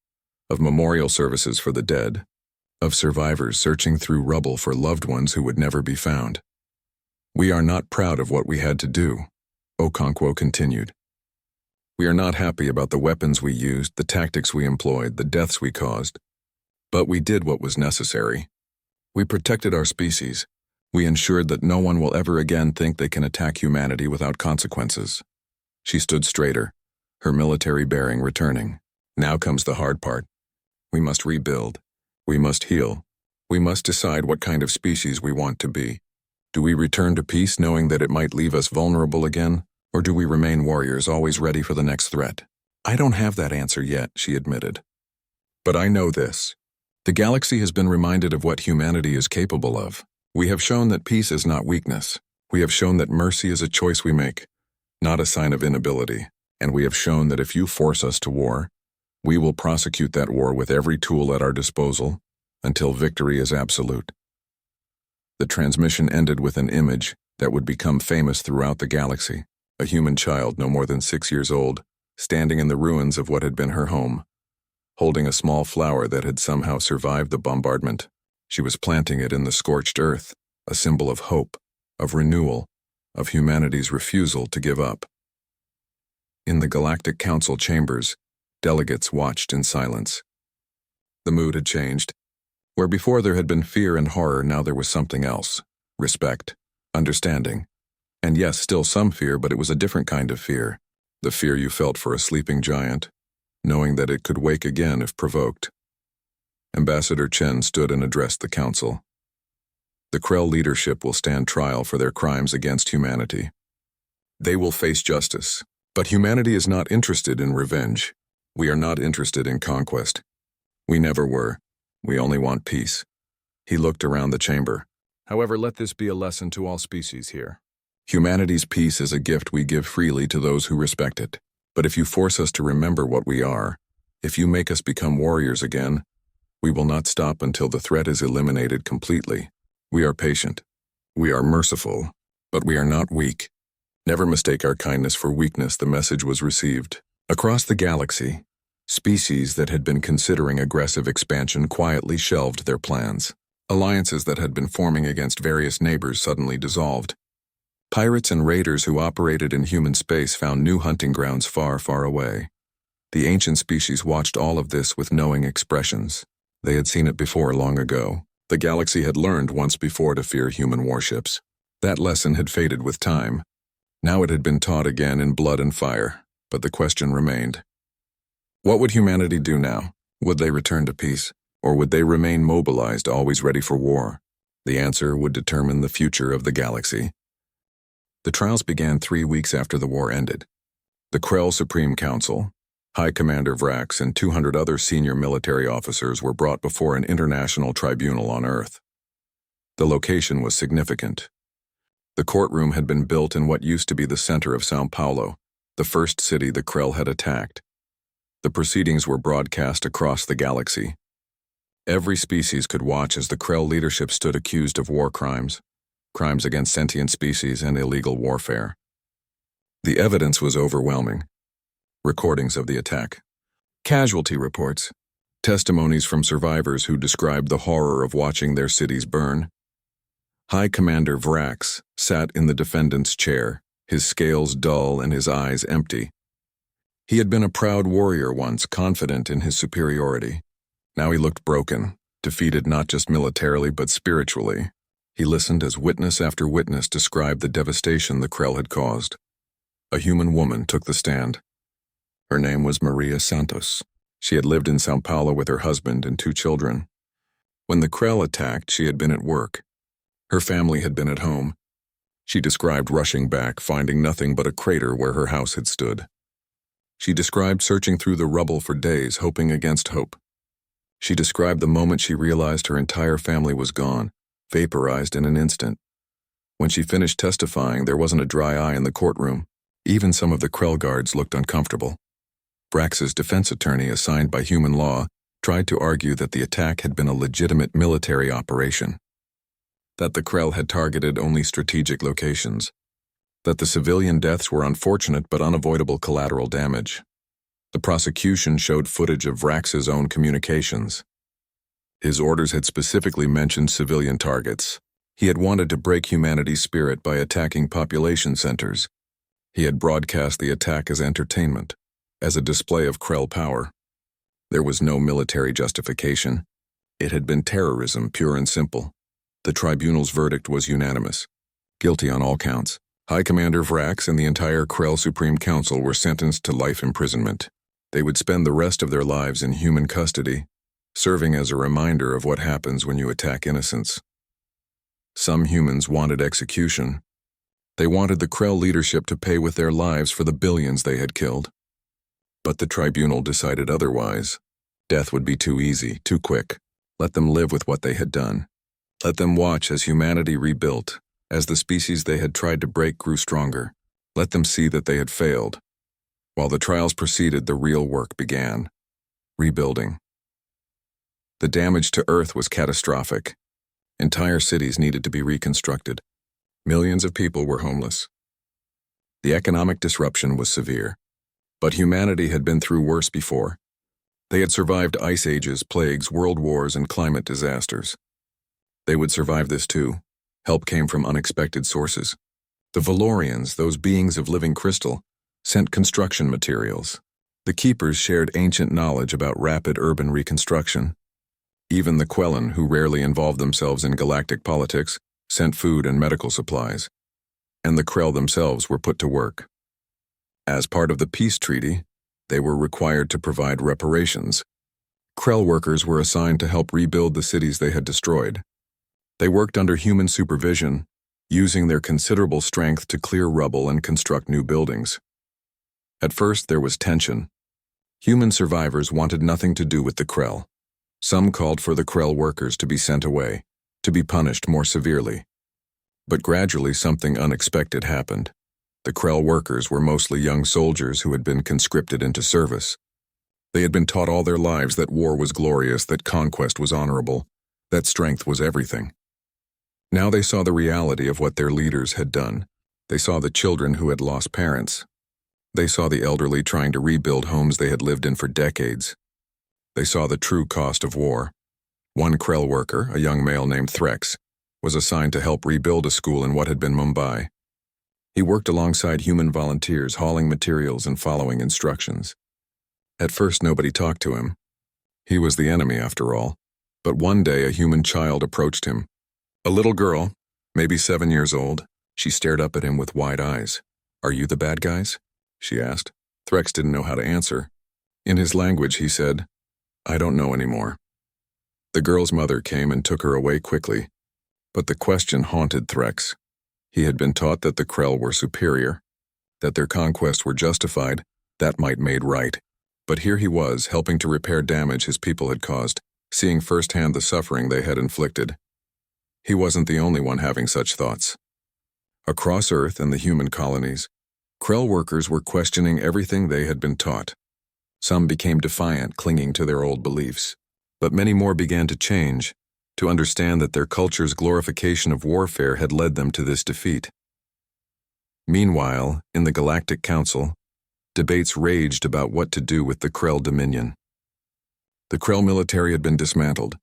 of memorial services for the dead, of survivors searching through rubble for loved ones who would never be found. We are not proud of what we had to do, Okonkwo continued. We are not happy about the weapons we used, the tactics we employed, the deaths we caused. But we did what was necessary. We protected our species. We ensured that no one will ever again think they can attack humanity without consequences. She stood straighter, her military bearing returning. Now comes the hard part. We must rebuild. We must heal. We must decide what kind of species we want to be. Do we return to peace knowing that it might leave us vulnerable again? Or do we remain warriors always ready for the next threat? I don't have that answer yet, she admitted. But I know this. The galaxy has been reminded of what humanity is capable of. We have shown that peace is not weakness. We have shown that mercy is a choice we make, not a sign of inability. And we have shown that if you force us to war, we will prosecute that war with every tool at our disposal until victory is absolute. The transmission ended with an image that would become famous throughout the galaxy. A human child no more than 6 years old, standing in the ruins of what had been her home, holding a small flower that had somehow survived the bombardment. She was planting it in the scorched earth, a symbol of hope, of renewal, of humanity's refusal to give up. In the Galactic Council chambers, delegates watched in silence. The mood had changed. Where before there had been fear and horror, now there was something else. Respect, understanding. And yes, still some fear, but it was a different kind of fear. The fear you felt for a sleeping giant, knowing that it could wake again if provoked. Ambassador Chen stood and addressed the council. The Krell leadership will stand trial for their crimes against humanity. They will face justice. But humanity is not interested in revenge. We are not interested in conquest. We never were. We only want peace. He looked around the chamber. However, let this be a lesson to all species here. Humanity's peace is a gift we give freely to those who respect it. But if you force us to remember what we are, if you make us become warriors again, We will not stop until the threat is eliminated completely. We are patient. We are merciful, but we are not weak. Never mistake our kindness for weakness, the message was received. Across the galaxy, species that had been considering aggressive expansion quietly shelved their plans. Alliances that had been forming against various neighbors suddenly dissolved. Pirates and raiders who operated in human space found new hunting grounds far, far away. The ancient species watched all of this with knowing expressions. They had seen it before long ago. The galaxy had learned once before to fear human warships. That lesson had faded with time. Now it had been taught again in blood and fire, but the question remained. What would humanity do now? Would they return to peace, or would they remain mobilized, always ready for war? The answer would determine the future of the galaxy. The trials began 3 weeks after the war ended. The Krell Supreme Council, High Commander Vrax, and 200 other senior military officers were brought before an international tribunal on Earth. The location was significant. The courtroom had been built in what used to be the center of São Paulo, the first city the Krell had attacked. The proceedings were broadcast across the galaxy. Every species could watch as the Krell leadership stood accused of war crimes against sentient species, and illegal warfare. The evidence was overwhelming. Recordings of the attack, casualty reports, testimonies from survivors who described the horror of watching their cities burn. High Commander Vrax sat in the defendant's chair, his scales dull and his eyes empty. He had been a proud warrior once, confident in his superiority. Now he looked broken, defeated not just militarily but spiritually. He listened as witness after witness described the devastation the Krell had caused. A human woman took the stand. Her name was Maria Santos. She had lived in São Paulo with her husband and 2 children. When the Krell attacked, she had been at work. Her family had been at home. She described rushing back, finding nothing but a crater where her house had stood. She described searching through the rubble for days, hoping against hope. She described the moment she realized her entire family was gone, vaporized in an instant. When she finished testifying, there wasn't a dry eye in the courtroom. Even some of the Krell guards looked uncomfortable. Vrax's defense attorney, assigned by human law, tried to argue that the attack had been a legitimate military operation, that the Krell had targeted only strategic locations, that the civilian deaths were unfortunate but unavoidable collateral damage. The prosecution showed footage of Vrax's own communications. His orders had specifically mentioned civilian targets. He had wanted to break humanity's spirit by attacking population centers. He had broadcast the attack as entertainment, as a display of Krell power. There was no military justification. It had been terrorism, pure and simple. The tribunal's verdict was unanimous. Guilty on all counts. High Commander Vrax and the entire Krell Supreme Council were sentenced to life imprisonment. They would spend the rest of their lives in human custody, serving as a reminder of what happens when you attack innocents. Some humans wanted execution. They wanted the Krell leadership to pay with their lives for the billions they had killed. But the tribunal decided otherwise. Death would be too easy, too quick. Let them live with what they had done. Let them watch as humanity rebuilt, as the species they had tried to break grew stronger. Let them see that they had failed. While the trials proceeded, the real work began. Rebuilding. The damage to Earth was catastrophic. Entire cities needed to be reconstructed. Millions of people were homeless. The economic disruption was severe. But humanity had been through worse before. They had survived ice ages, plagues, world wars, and climate disasters. They would survive this too. Help came from unexpected sources. The Valorians, those beings of living crystal, sent construction materials. The Keepers shared ancient knowledge about rapid urban reconstruction. Even the Quellan, who rarely involved themselves in galactic politics, sent food and medical supplies. And the Krell themselves were put to work. As part of the peace treaty, they were required to provide reparations. Krell workers were assigned to help rebuild the cities they had destroyed. They worked under human supervision, using their considerable strength to clear rubble and construct new buildings. At first, there was tension. Human survivors wanted nothing to do with the Krell. Some called for the Krell workers to be sent away, to be punished more severely. But gradually something unexpected happened. The Krell workers were mostly young soldiers who had been conscripted into service. They had been taught all their lives that war was glorious, that conquest was honorable, that strength was everything. Now they saw the reality of what their leaders had done. They saw the children who had lost parents. They saw the elderly trying to rebuild homes they had lived in for decades. They saw the true cost of war. One Krell worker, a young male named Threx, was assigned to help rebuild a school in what had been Mumbai. He worked alongside human volunteers, hauling materials and following instructions. At first, nobody talked to him. He was the enemy, after all. But one day, a human child approached him. A little girl, maybe 7 years old. She stared up at him with wide eyes. "Are you the bad guys?" she asked. Threx didn't know how to answer. In his language, he said, "I don't know anymore." The girl's mother came and took her away quickly. But the question haunted Threx. He had been taught that the Krell were superior, that their conquests were justified, that might made right. But here he was, helping to repair damage his people had caused, seeing firsthand the suffering they had inflicted. He wasn't the only one having such thoughts. Across Earth and the human colonies, Krell workers were questioning everything they had been taught. Some became defiant, clinging to their old beliefs. But many more began to change, to understand that their culture's glorification of warfare had led them to this defeat. Meanwhile, in the Galactic Council, debates raged about what to do with the Krell Dominion. The Krell military had been dismantled.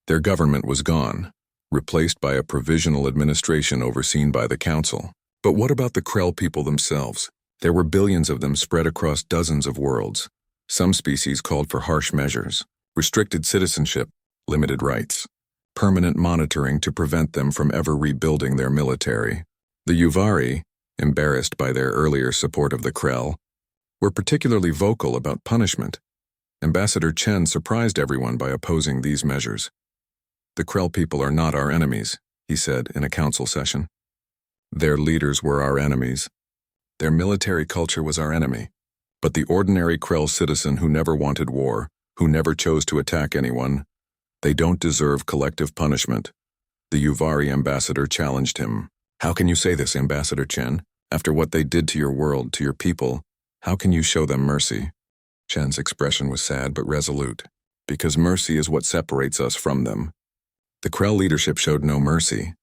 Their government was gone, replaced by a provisional administration overseen by the Council. But what about the Krell people themselves? There were billions of them spread across dozens of worlds. Some species called for harsh measures, restricted citizenship, limited rights, permanent monitoring to prevent them from ever rebuilding their military. The Uvari, embarrassed by their earlier support of the Krell, were particularly vocal about punishment. Ambassador Chen surprised everyone by opposing these measures. "The Krell people are not our enemies," he said in a council session. "Their leaders were our enemies. Their military culture was our enemy. But the ordinary Krell citizen who never wanted war, who never chose to attack anyone, they don't deserve collective punishment." The Uvari ambassador challenged him. "How can you say this, Ambassador Chen? After what they did to your world, to your people, how can you show them mercy?" Chen's expression was sad but resolute. "Because mercy is what separates us from them." The Krell leadership showed no mercy.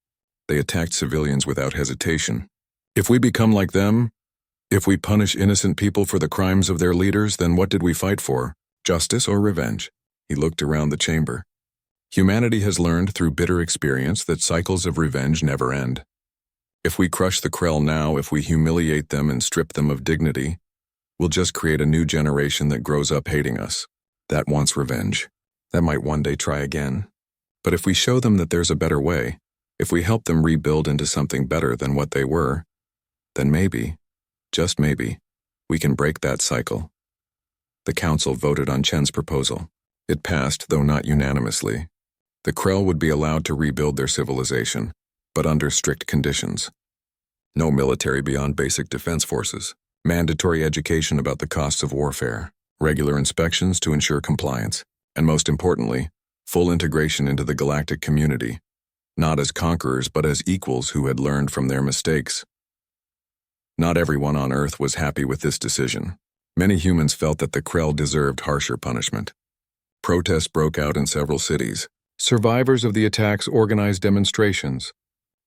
They attacked civilians without hesitation. "If we become like them, if we punish innocent people for the crimes of their leaders, then what did we fight for? Justice or revenge?" He looked around the chamber. "Humanity has learned through bitter experience that cycles of revenge never end. If we crush the Krell now, if we humiliate them and strip them of dignity, we'll just create a new generation that grows up hating us, that wants revenge, that might one day try again. But if we show them that there's a better way, if we help them rebuild into something better than what they were, then maybe, just maybe, we can break that cycle." The council voted on Chen's proposal. It passed, though not unanimously. The Krell would be allowed to rebuild their civilization, but under strict conditions. No military beyond basic defense forces, mandatory education about the costs of warfare, regular inspections to ensure compliance, and most importantly, full integration into the galactic community, not as conquerors but as equals who had learned from their mistakes. Not everyone on Earth was happy with this decision. Many humans felt that the Krell deserved harsher punishment. Protests broke out in several cities. Survivors of the attacks organized demonstrations,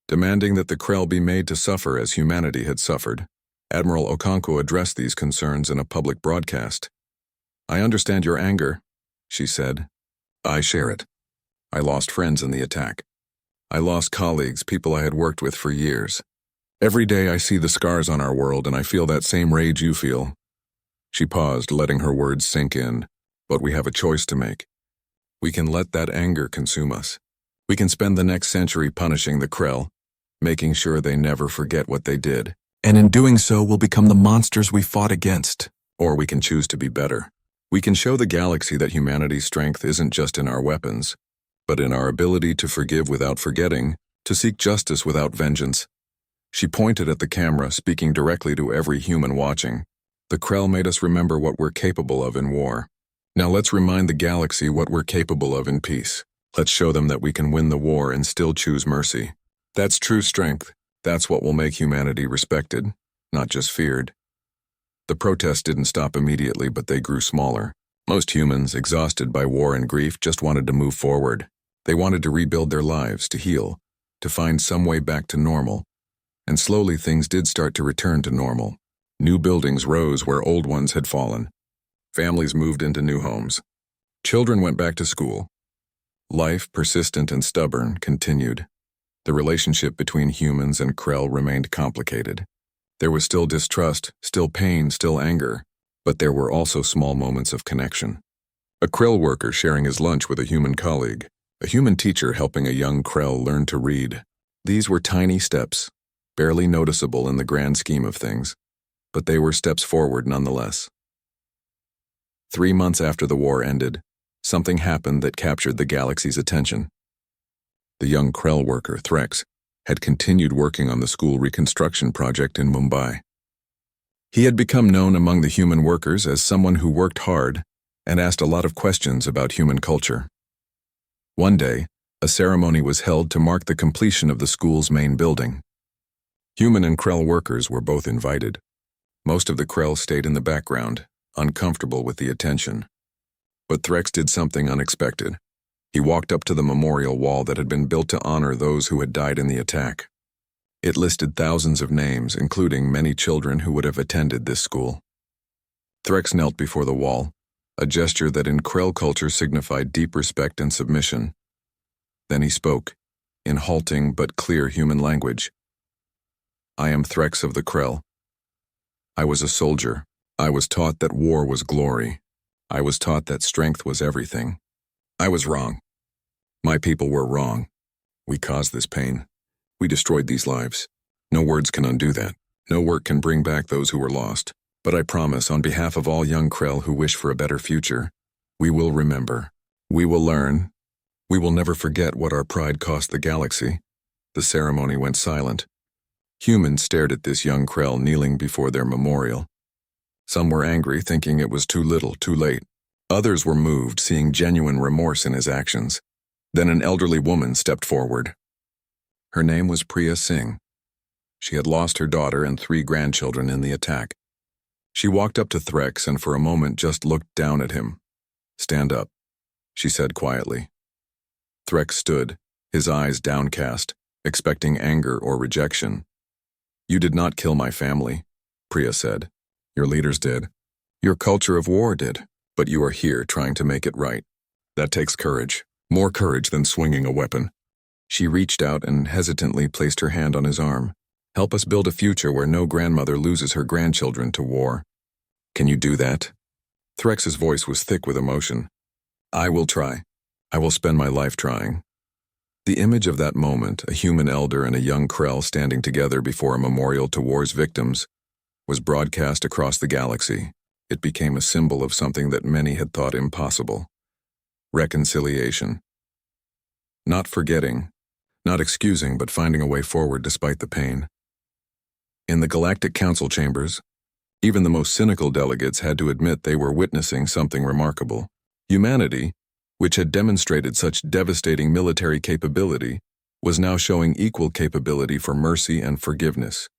demanding that the Krell be made to suffer as humanity had suffered. Admiral Okonkwo addressed these concerns in a public broadcast. "I understand your anger," she said. "I share it. I lost friends in the attack. I lost colleagues, people I had worked with for years. Every day I see the scars on our world and I feel that same rage you feel." She paused, letting her words sink in. "But we have a choice to make. We can let that anger consume us. We can spend the next century punishing the Krell, making sure they never forget what they did. And in doing so, we'll become the monsters we fought against. Or we can choose to be better. We can show the galaxy that humanity's strength isn't just in our weapons, but in our ability to forgive without forgetting, to seek justice without vengeance." She pointed at the camera, speaking directly to every human watching. "The Krell made us remember what we're capable of in war. Now let's remind the galaxy what we're capable of in peace. Let's show them that we can win the war and still choose mercy. That's true strength. That's what will make humanity respected, not just feared." The protests didn't stop immediately, but they grew smaller. Most humans, exhausted by war and grief, just wanted to move forward. They wanted to rebuild their lives, to heal, to find some way back to normal. And slowly things did start to return to normal. New buildings rose where old ones had fallen. Families moved into new homes. Children went back to school. Life, persistent and stubborn, continued. The relationship between humans and Krell remained complicated. There was still distrust, still pain, still anger, but there were also small moments of connection. A Krell worker sharing his lunch with a human colleague, a human teacher helping a young Krell learn to read. These were tiny steps, barely noticeable in the grand scheme of things, but they were steps forward nonetheless. 3 months after the war ended, something happened that captured the galaxy's attention. The young Krell worker, Threx, had continued working on the school reconstruction project in Mumbai. He had become known among the human workers as someone who worked hard and asked a lot of questions about human culture. One day, a ceremony was held to mark the completion of the school's main building. Human and Krell workers were both invited. Most of the Krell stayed in the background, uncomfortable with the attention. But Threx did something unexpected. He walked up to the memorial wall that had been built to honor those who had died in the attack. It listed thousands of names, including many children who would have attended this school. Threx knelt before the wall, a gesture that in Krell culture signified deep respect and submission. Then he spoke, in halting but clear human language. I am Threx of the Krell. I was a soldier. I was taught that war was glory. I was taught that strength was everything. I was wrong. My people were wrong. We caused this pain. We destroyed these lives. No words can undo that. No work can bring back those who were lost. But I promise, on behalf of all young Krell who wish for a better future, we will remember. We will learn. We will never forget what our pride cost the galaxy. The ceremony went silent. Humans stared at this young Krell kneeling before their memorial. Some were angry, thinking it was too little, too late. Others were moved, seeing genuine remorse in his actions. Then an elderly woman stepped forward. Her name was Priya Singh. She had lost her daughter and 3 grandchildren in the attack. She walked up to Threx and for a moment just looked down at him. Stand up, she said quietly. Threx stood, his eyes downcast, expecting anger or rejection. You did not kill my family, Priya said. Your leaders did. Your culture of war did. But you are here trying to make it right. That takes courage, more courage than swinging a weapon. She reached out and hesitantly placed her hand on his arm. Help us build a future where no grandmother loses her grandchildren to war. Can you do that? Threx's voice was thick with emotion. I will try. I will spend my life trying. The image of that moment, a human elder and a young Krell standing together before a memorial to war's victims, was broadcast across the galaxy. It became a symbol of something that many had thought impossible. Reconciliation. Not forgetting, not excusing, but finding a way forward despite the pain. In the Galactic Council chambers, even the most cynical delegates had to admit they were witnessing something remarkable. Humanity, which had demonstrated such devastating military capability, was now showing equal capability for mercy and forgiveness.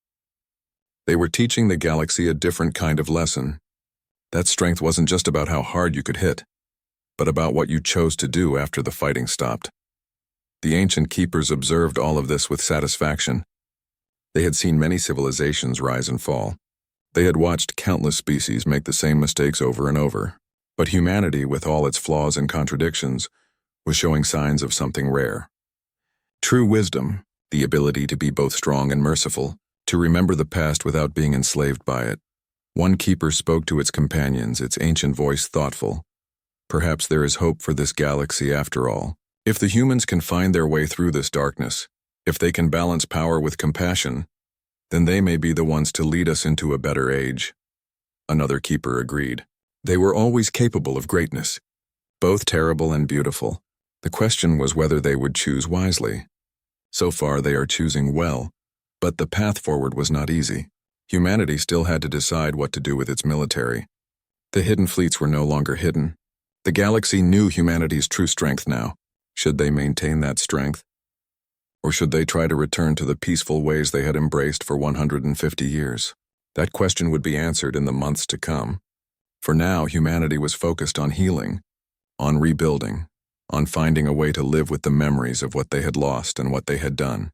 They were teaching the galaxy a different kind of lesson. That strength wasn't just about how hard you could hit, but about what you chose to do after the fighting stopped. The ancient keepers observed all of this with satisfaction. They had seen many civilizations rise and fall. They had watched countless species make the same mistakes over and over. But humanity, with all its flaws and contradictions, was showing signs of something rare. True wisdom, the ability to be both strong and merciful, to remember the past without being enslaved by it. One keeper spoke to its companions, its ancient voice thoughtful. Perhaps there is hope for this galaxy after all. If the humans can find their way through this darkness, if they can balance power with compassion, then they may be the ones to lead us into a better age. Another keeper agreed. They were always capable of greatness, both terrible and beautiful. The question was whether they would choose wisely. So far they are choosing well, but the path forward was not easy. Humanity still had to decide what to do with its military. The hidden fleets were no longer hidden. The galaxy knew humanity's true strength now. Should they maintain that strength? Or should they try to return to the peaceful ways they had embraced for 150 years? That question would be answered in the months to come. For now, humanity was focused on healing, on rebuilding, on finding a way to live with the memories of what they had lost and what they had done.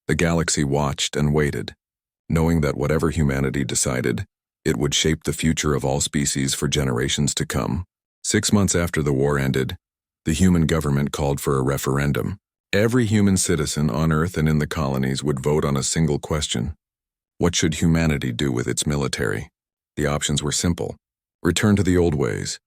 The galaxy watched and waited, knowing that whatever humanity decided, it would shape the future of all species for generations to come. 6 months after the war ended, the human government called for a referendum. Every human citizen on Earth and in the colonies would vote on a single question. What should humanity do with its military? The options were simple. Return to the old ways,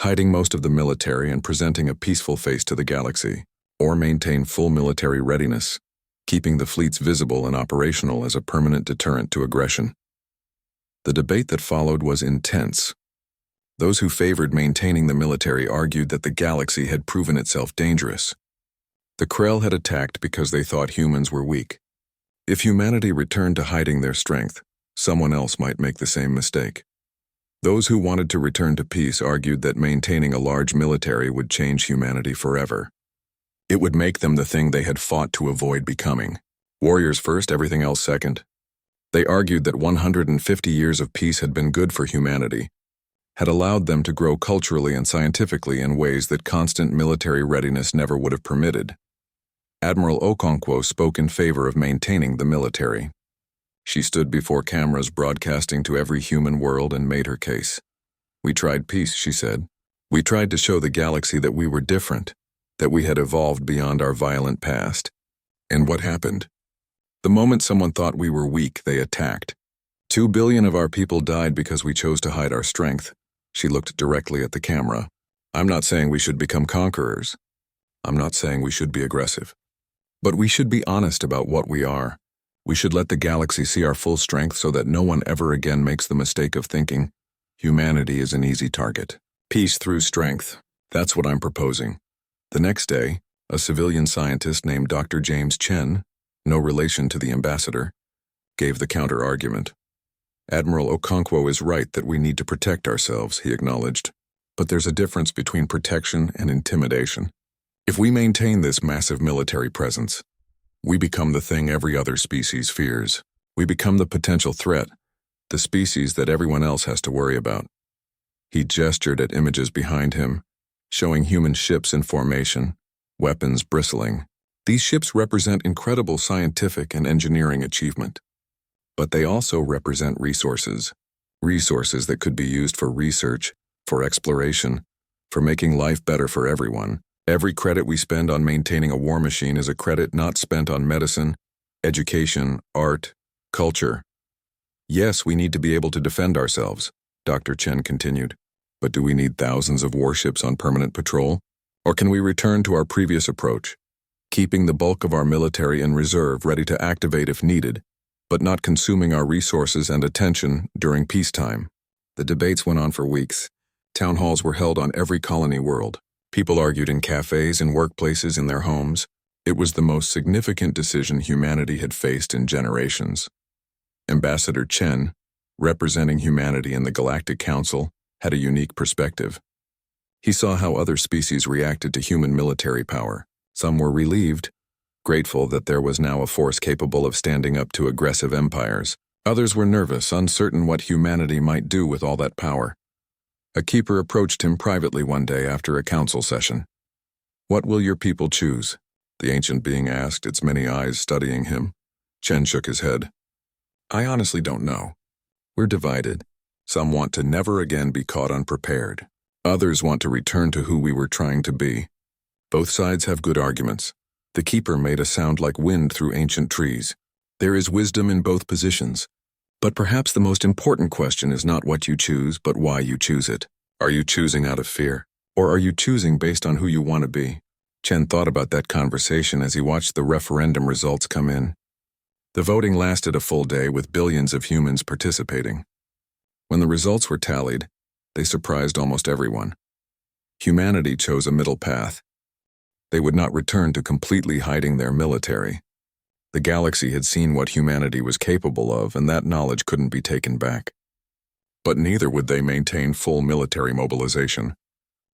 hiding most of the military and presenting a peaceful face to the galaxy, or maintain full military readiness, keeping the fleets visible and operational as a permanent deterrent to aggression. The debate that followed was intense. Those who favored maintaining the military argued that the galaxy had proven itself dangerous. The Krell had attacked because they thought humans were weak. If humanity returned to hiding their strength, someone else might make the same mistake. Those who wanted to return to peace argued that maintaining a large military would change humanity forever. It would make them the thing they had fought to avoid becoming. Warriors first, everything else second. They argued that 150 years of peace had been good for humanity, had allowed them to grow culturally and scientifically in ways that constant military readiness never would have permitted. Admiral Okonkwo spoke in favor of maintaining the military. She stood before cameras broadcasting to every human world and made her case. "We tried peace," she said. "We tried to show the galaxy that we were different, that we had evolved beyond our violent past." And what happened? The moment someone thought we were weak, they attacked. 2 billion of our people died because we chose to hide our strength. She looked directly at the camera. "I'm not saying we should become conquerors. I'm not saying we should be aggressive. But we should be honest about what we are. We should let the galaxy see our full strength so that no one ever again makes the mistake of thinking humanity is an easy target. Peace through strength. That's what I'm proposing." The next day, a civilian scientist named Dr. James Chen, no relation to the ambassador, gave the counter-argument. "Admiral Okonkwo is right that we need to protect ourselves," he acknowledged. "But there's a difference between protection and intimidation. If we maintain this massive military presence, we become the thing every other species fears. We become the potential threat, the species that everyone else has to worry about." He gestured at images behind him, showing human ships in formation, weapons bristling. These ships represent incredible scientific and engineering achievement. But they also represent resources that could be used for research, for exploration, for making life better for everyone. Every credit we spend on maintaining a war machine is a credit not spent on medicine, education, art, culture. "Yes, we need to be able to defend ourselves," Dr. Chen continued. "But do we need thousands of warships on permanent patrol? Or can we return to our previous approach, keeping the bulk of our military in reserve ready to activate if needed, but not consuming our resources and attention during peacetime?" The debates went on for weeks. Town halls were held on every colony world. People argued in cafes and workplaces in their homes. It was the most significant decision humanity had faced in generations. Ambassador Chen, representing humanity in the Galactic Council, had a unique perspective. He saw how other species reacted to human military power. Some were relieved, grateful that there was now a force capable of standing up to aggressive empires. Others were nervous, uncertain what humanity might do with all that power. A keeper approached him privately one day after a council session. "What will your people choose?" the ancient being asked, its many eyes studying him. Chen shook his head. "I honestly don't know. We're divided. Some want to never again be caught unprepared. Others want to return to who we were trying to be. Both sides have good arguments." The keeper made a sound like wind through ancient trees. "There is wisdom in both positions. But perhaps the most important question is not what you choose, but why you choose it. Are you choosing out of fear? Or are you choosing based on who you want to be?" Chen thought about that conversation as he watched the referendum results come in. The voting lasted a full day with billions of humans participating. When the results were tallied, they surprised almost everyone. Humanity chose a middle path. They would not return to completely hiding their military. The galaxy had seen what humanity was capable of, and that knowledge couldn't be taken back. But neither would they maintain full military mobilization.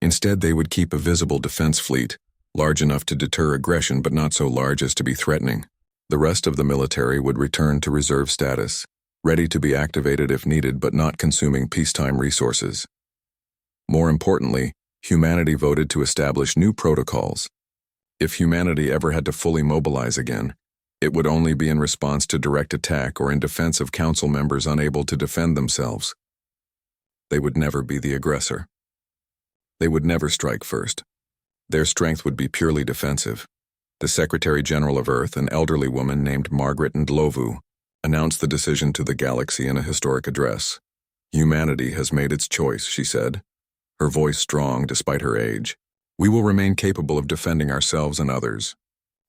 Instead, they would keep a visible defense fleet, large enough to deter aggression but not so large as to be threatening. The rest of the military would return to reserve status, ready to be activated if needed but not consuming peacetime resources. More importantly, humanity voted to establish new protocols. If humanity ever had to fully mobilize again, it would only be in response to direct attack or in defense of council members unable to defend themselves. They would never be the aggressor. They would never strike first. Their strength would be purely defensive. The Secretary General of Earth, an elderly woman named Margaret Ndlovu, announced the decision to the galaxy in a historic address. Humanity has made its choice, she said, her voice strong despite her age. We will remain capable of defending ourselves and others.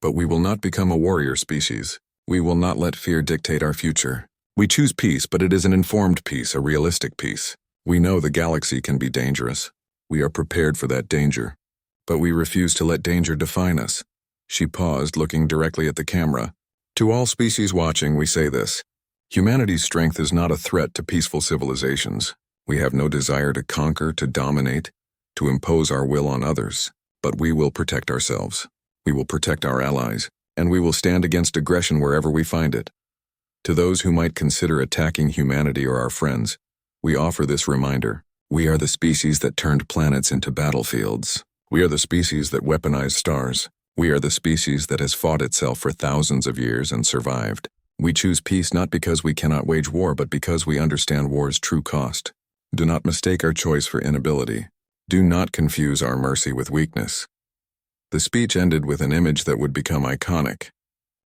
But we will not become a warrior species. We will not let fear dictate our future. We choose peace, but it is an informed peace, a realistic peace. We know the galaxy can be dangerous. We are prepared for that danger. But we refuse to let danger define us. She paused, looking directly at the camera. To all species watching, we say this. Humanity's strength is not a threat to peaceful civilizations. We have no desire to conquer, to dominate, to impose our will on others. But we will protect ourselves. We will protect our allies, and we will stand against aggression wherever we find it. To those who might consider attacking humanity or our friends, we offer this reminder. We are the species that turned planets into battlefields. We are the species that weaponized stars. We are the species that has fought itself for thousands of years and survived. We choose peace not because we cannot wage war, but because we understand war's true cost. Do not mistake our choice for inability. Do not confuse our mercy with weakness. The speech ended with an image that would become iconic.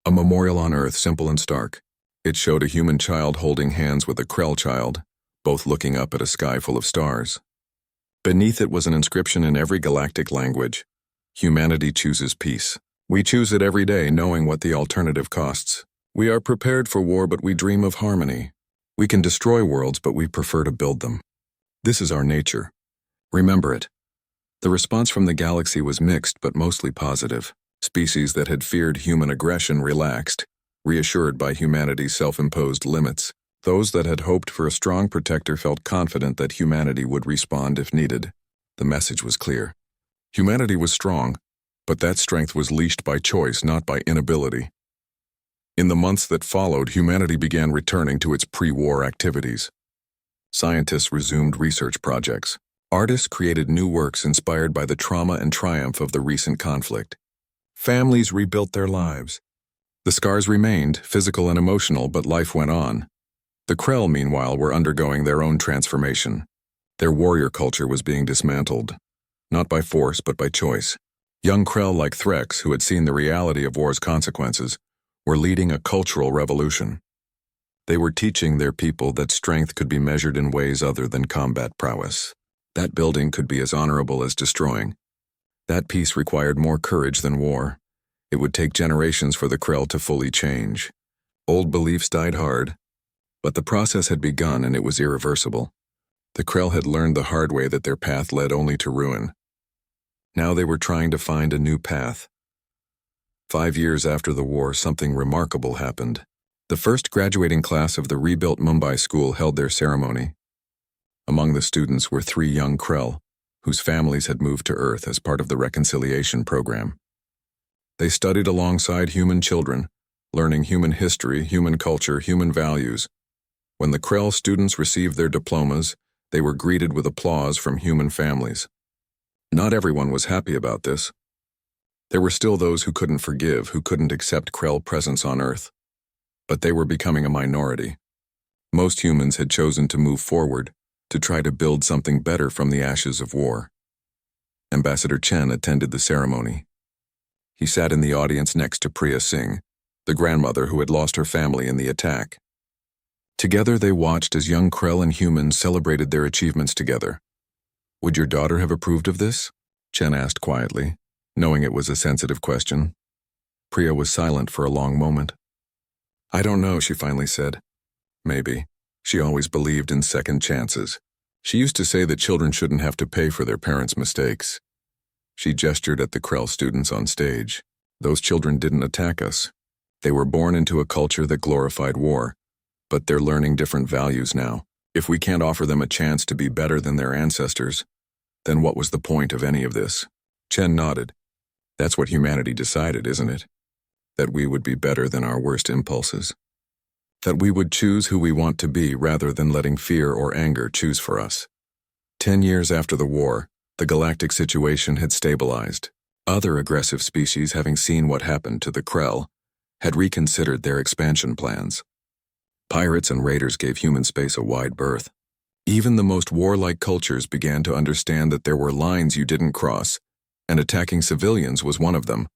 A memorial on Earth, simple and stark. It showed a human child holding hands with a Krell child, both looking up at a sky full of stars. Beneath it was an inscription in every galactic language. Humanity chooses peace. We choose it every day, knowing what the alternative costs. We are prepared for war, but we dream of harmony. We can destroy worlds, but we prefer to build them. This is our nature. Remember it. The response from the galaxy was mixed but mostly positive. Species that had feared human aggression relaxed, reassured by humanity's self-imposed limits. Those that had hoped for a strong protector felt confident that humanity would respond if needed. The message was clear. Humanity was strong, but that strength was leashed by choice, not by inability. In the months that followed, humanity began returning to its pre-war activities. Scientists resumed research projects. Artists created new works inspired by the trauma and triumph of the recent conflict. Families rebuilt their lives. The scars remained, physical and emotional, but life went on. The Krell, meanwhile, were undergoing their own transformation. Their warrior culture was being dismantled, not by force but by choice. Young Krell like Threx, who had seen the reality of war's consequences, were leading a cultural revolution. They were teaching their people that strength could be measured in ways other than combat prowess. That building could be as honorable as destroying. That peace required more courage than war. It would take generations for the Krell to fully change. Old beliefs died hard, but the process had begun and it was irreversible. The Krell had learned the hard way that their path led only to ruin. Now they were trying to find a new path. 5 years after the war, something remarkable happened. The first graduating class of the rebuilt Mumbai school held their ceremony. Among the students were 3 young Krell, whose families had moved to Earth as part of the reconciliation program. They studied alongside human children, learning human history, human culture, human values. When the Krell students received their diplomas, they were greeted with applause from human families. Not everyone was happy about this. There were still those who couldn't forgive, who couldn't accept Krell presence on Earth. But they were becoming a minority. Most humans had chosen to move forward, to try to build something better from the ashes of war. Ambassador Chen attended the ceremony. He sat in the audience next to Priya Singh, the grandmother who had lost her family in the attack. Together they watched as young Krell and humans celebrated their achievements together. Would your daughter have approved of this? Chen asked quietly, knowing it was a sensitive question. Priya was silent for a long moment. I don't know, she finally said. Maybe. She always believed in second chances. She used to say that children shouldn't have to pay for their parents' mistakes. She gestured at the Krell students on stage. Those children didn't attack us. They were born into a culture that glorified war, but they're learning different values now. If we can't offer them a chance to be better than their ancestors, then what was the point of any of this? Chen nodded. That's what humanity decided, isn't it? That we would be better than our worst impulses. That we would choose who we want to be rather than letting fear or anger choose for us. 10 years after the war, the galactic situation had stabilized. Other aggressive species, having seen what happened to the Krell, had reconsidered their expansion plans. Pirates and raiders gave human space a wide berth. Even the most warlike cultures began to understand that there were lines you didn't cross, and attacking civilians was one of them.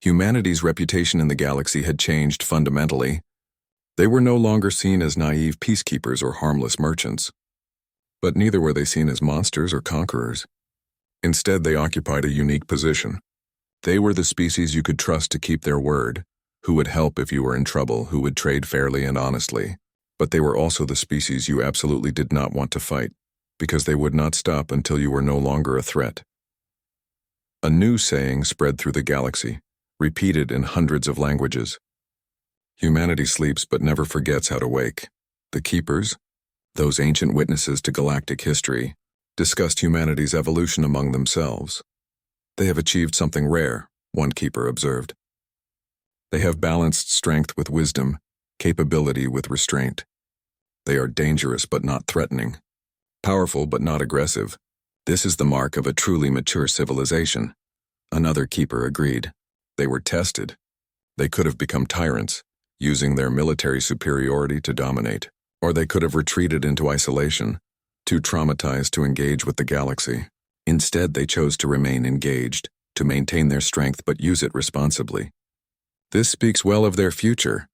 Humanity's reputation in the galaxy had changed fundamentally. They were no longer seen as naive peacekeepers or harmless merchants. But neither were they seen as monsters or conquerors. Instead, they occupied a unique position. They were the species you could trust to keep their word, who would help if you were in trouble, who would trade fairly and honestly. But they were also the species you absolutely did not want to fight, because they would not stop until you were no longer a threat. A new saying spread through the galaxy, repeated in hundreds of languages. Humanity sleeps but never forgets how to wake. The Keepers, those ancient witnesses to galactic history, discussed humanity's evolution among themselves. They have achieved something rare, one Keeper observed. They have balanced strength with wisdom, capability with restraint. They are dangerous but not threatening, powerful but not aggressive. This is the mark of a truly mature civilization. Another Keeper agreed. They were tested. They could have become tyrants, using their military superiority to dominate, or they could have retreated into isolation, too traumatized to engage with the galaxy. Instead, they chose to remain engaged, to maintain their strength but use it responsibly. This speaks well of their future.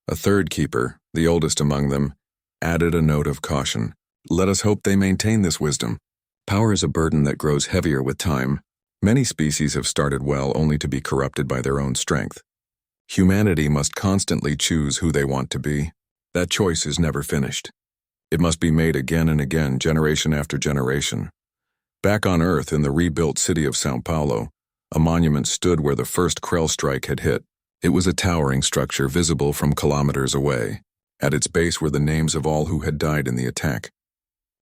A third Keeper, the oldest among them, added a note of caution. Let us hope they maintain this wisdom. Power is a burden that grows heavier with time. Many species have started well only to be corrupted by their own strength. Humanity must constantly choose who they want to be. That choice is never finished. It must be made again and again, generation after generation. Back on Earth, in the rebuilt city of São Paulo, a monument stood where the first Krell strike had hit. It was a towering structure visible from kilometers away. At its base were the names of all who had died in the attack.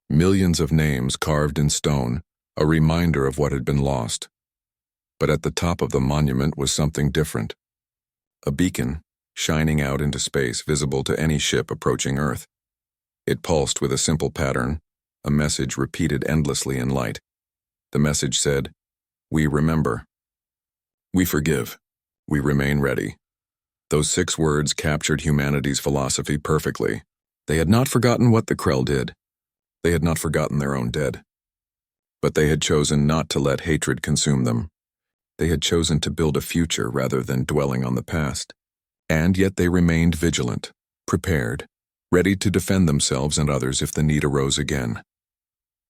Millions of names carved in stone, a reminder of what had been lost. But at the top of the monument was something different. A beacon, shining out into space, visible to any ship approaching Earth. It pulsed with a simple pattern, a message repeated endlessly in light. The message said, "We remember. We forgive. We remain ready." Those 6 words captured humanity's philosophy perfectly. They had not forgotten what the Krell did. They had not forgotten their own dead. But they had chosen not to let hatred consume them. They had chosen to build a future rather than dwelling on the past. And yet they remained vigilant, prepared, ready to defend themselves and others if the need arose again.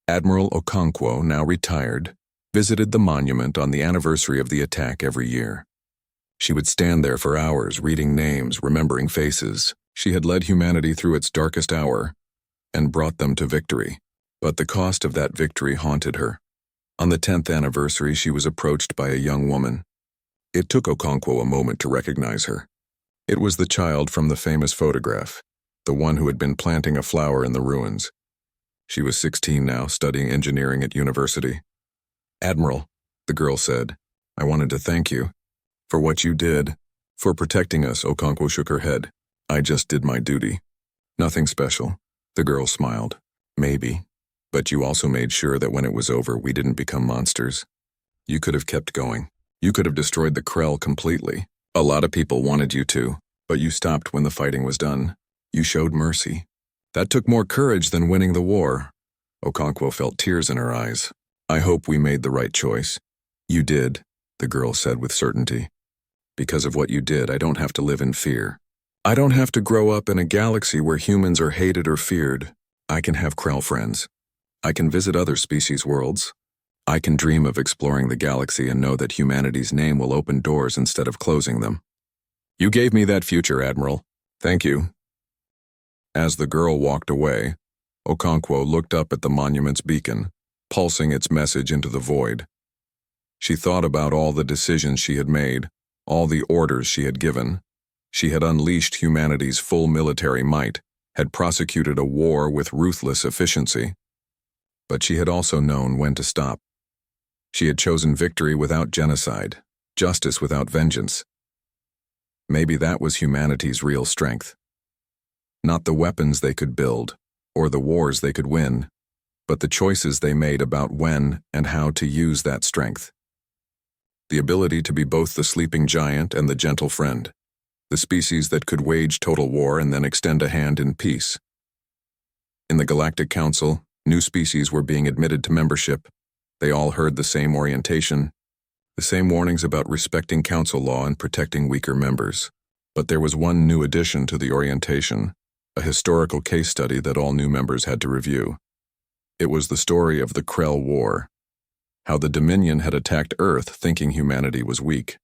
Admiral Okonkwo, now retired, visited the monument on the anniversary of the attack every year. She would stand there for hours, reading names, remembering faces. She had led humanity through its darkest hour and brought them to victory. But the cost of that victory haunted her. On the 10th anniversary, she was approached by a young woman. It took Okonkwo a moment to recognize her. It was the child from the famous photograph, the one who had been planting a flower in the ruins. She was 16 now, studying engineering at university. "Admiral," the girl said, "I wanted to thank you for what you did, for protecting us." Okonkwo shook her head. "I just did my duty. Nothing special." The girl smiled. "Maybe. But you also made sure that when it was over, we didn't become monsters. You could have kept going. You could have destroyed the Krell completely. A lot of people wanted you to, but you stopped when the fighting was done. You showed mercy. That took more courage than winning the war." Okonkwo felt tears in her eyes. "I hope we made the right choice." "You did," the girl said with certainty. "Because of what you did, I don't have to live in fear. I don't have to grow up in a galaxy where humans are hated or feared. I can have Krell friends. I can visit other species' worlds. I can dream of exploring the galaxy and know that humanity's name will open doors instead of closing them. You gave me that future, Admiral. Thank you." As the girl walked away, Okonkwo looked up at the monument's beacon, pulsing its message into the void. She thought about all the decisions she had made, all the orders she had given. She had unleashed humanity's full military might, had prosecuted a war with ruthless efficiency. But she had also known when to stop. She had chosen victory without genocide, justice without vengeance. Maybe that was humanity's real strength. not the weapons they could build, or the wars they could win, but the choices they made about when and how to use that strength. The ability to be both the sleeping giant and the gentle friend, the species that could wage total war and then extend a hand in peace. In the Galactic Council, new species were being admitted to membership. They all heard the same orientation, the same warnings about respecting council law and protecting weaker members. But there was one new addition to the orientation, a historical case study that all new members had to review. It was the story of the Krell War, how the Dominion had attacked Earth thinking humanity was weak,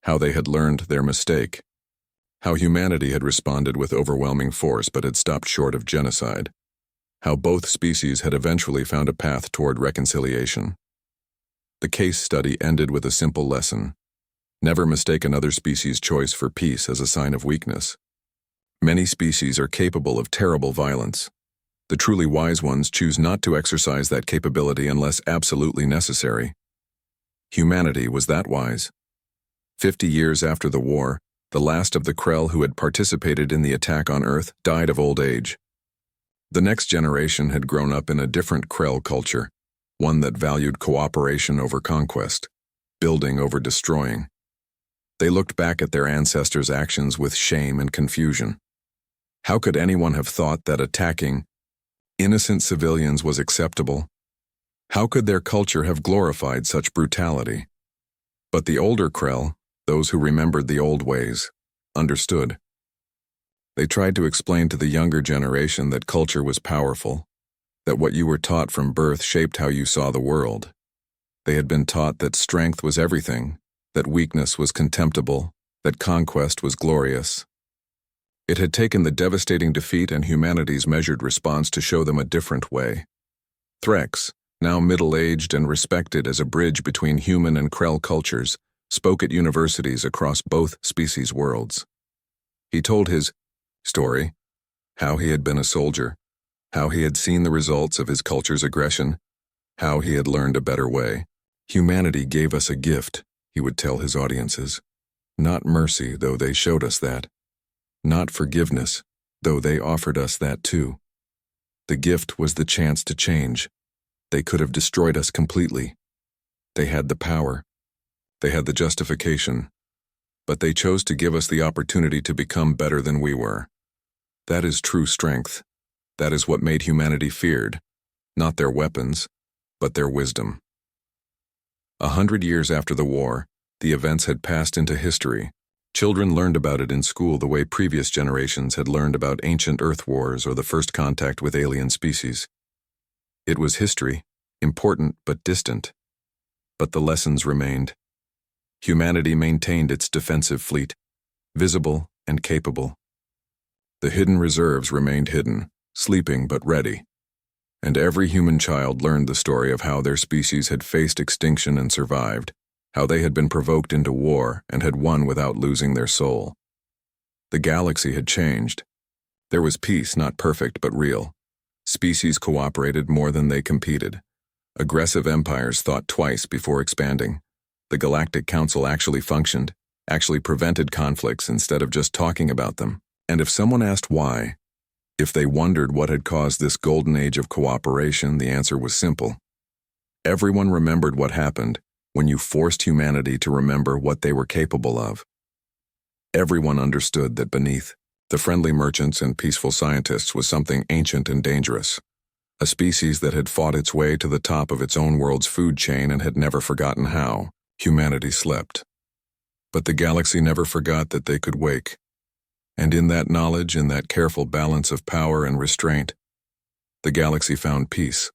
how they had learned their mistake, how humanity had responded with overwhelming force but had stopped short of genocide, how both species had eventually found a path toward reconciliation. The case study ended with a simple lesson: never mistake another species' choice for peace as a sign of weakness. Many species are capable of terrible violence. The truly wise ones choose not to exercise that capability unless absolutely necessary. Humanity was that wise. 50 years after the war, the last of the Krell who had participated in the attack on Earth died of old age. The next generation had grown up in a different Krell culture, one that valued cooperation over conquest, building over destroying. They looked back at their ancestors' actions with shame and confusion. How could anyone have thought that attacking innocent civilians was acceptable? How could their culture have glorified such brutality? But the older Krell, those who remembered the old ways, understood. They tried to explain to the younger generation that culture was powerful, that what you were taught from birth shaped how you saw the world. They had been taught that strength was everything, that weakness was contemptible, that conquest was glorious. It had taken the devastating defeat and humanity's measured response to show them a different way. Threx, now middle-aged and respected as a bridge between human and Krell cultures, spoke at universities across both species' worlds. He told his story, how he had been a soldier, how he had seen the results of his culture's aggression, how he had learned a better way. Humanity gave us a gift, he would tell his audiences. Not mercy, though they showed us that. Not forgiveness, though they offered us that too. The gift was the chance to change. They could have destroyed us completely. They had the power. They had the justification. But they chose to give us the opportunity to become better than we were. That is true strength. That is what made humanity feared. Not their weapons, but their wisdom. 100 years after the war, the events had passed into history. Children learned about it in school the way previous generations had learned about ancient Earth wars or the first contact with alien species. It was history, important but distant. But the lessons remained. Humanity maintained its defensive fleet, visible and capable. The hidden reserves remained hidden, sleeping but ready. And every human child learned the story of how their species had faced extinction and survived, how they had been provoked into war and had won without losing their soul. The galaxy had changed. There was peace, not perfect but real. Species cooperated more than they competed. Aggressive empires thought twice before expanding. The Galactic Council actually functioned, actually prevented conflicts instead of just talking about them. And if someone asked why, if they wondered what had caused this golden age of cooperation, the answer was simple. Everyone remembered what happened when you forced humanity to remember what they were capable of. Everyone understood that beneath the friendly merchants and peaceful scientists was something ancient and dangerous, a species that had fought its way to the top of its own world's food chain and had never forgotten how humanity slept. But the galaxy never forgot that they could wake. And in that knowledge, in that careful balance of power and restraint, the galaxy found peace.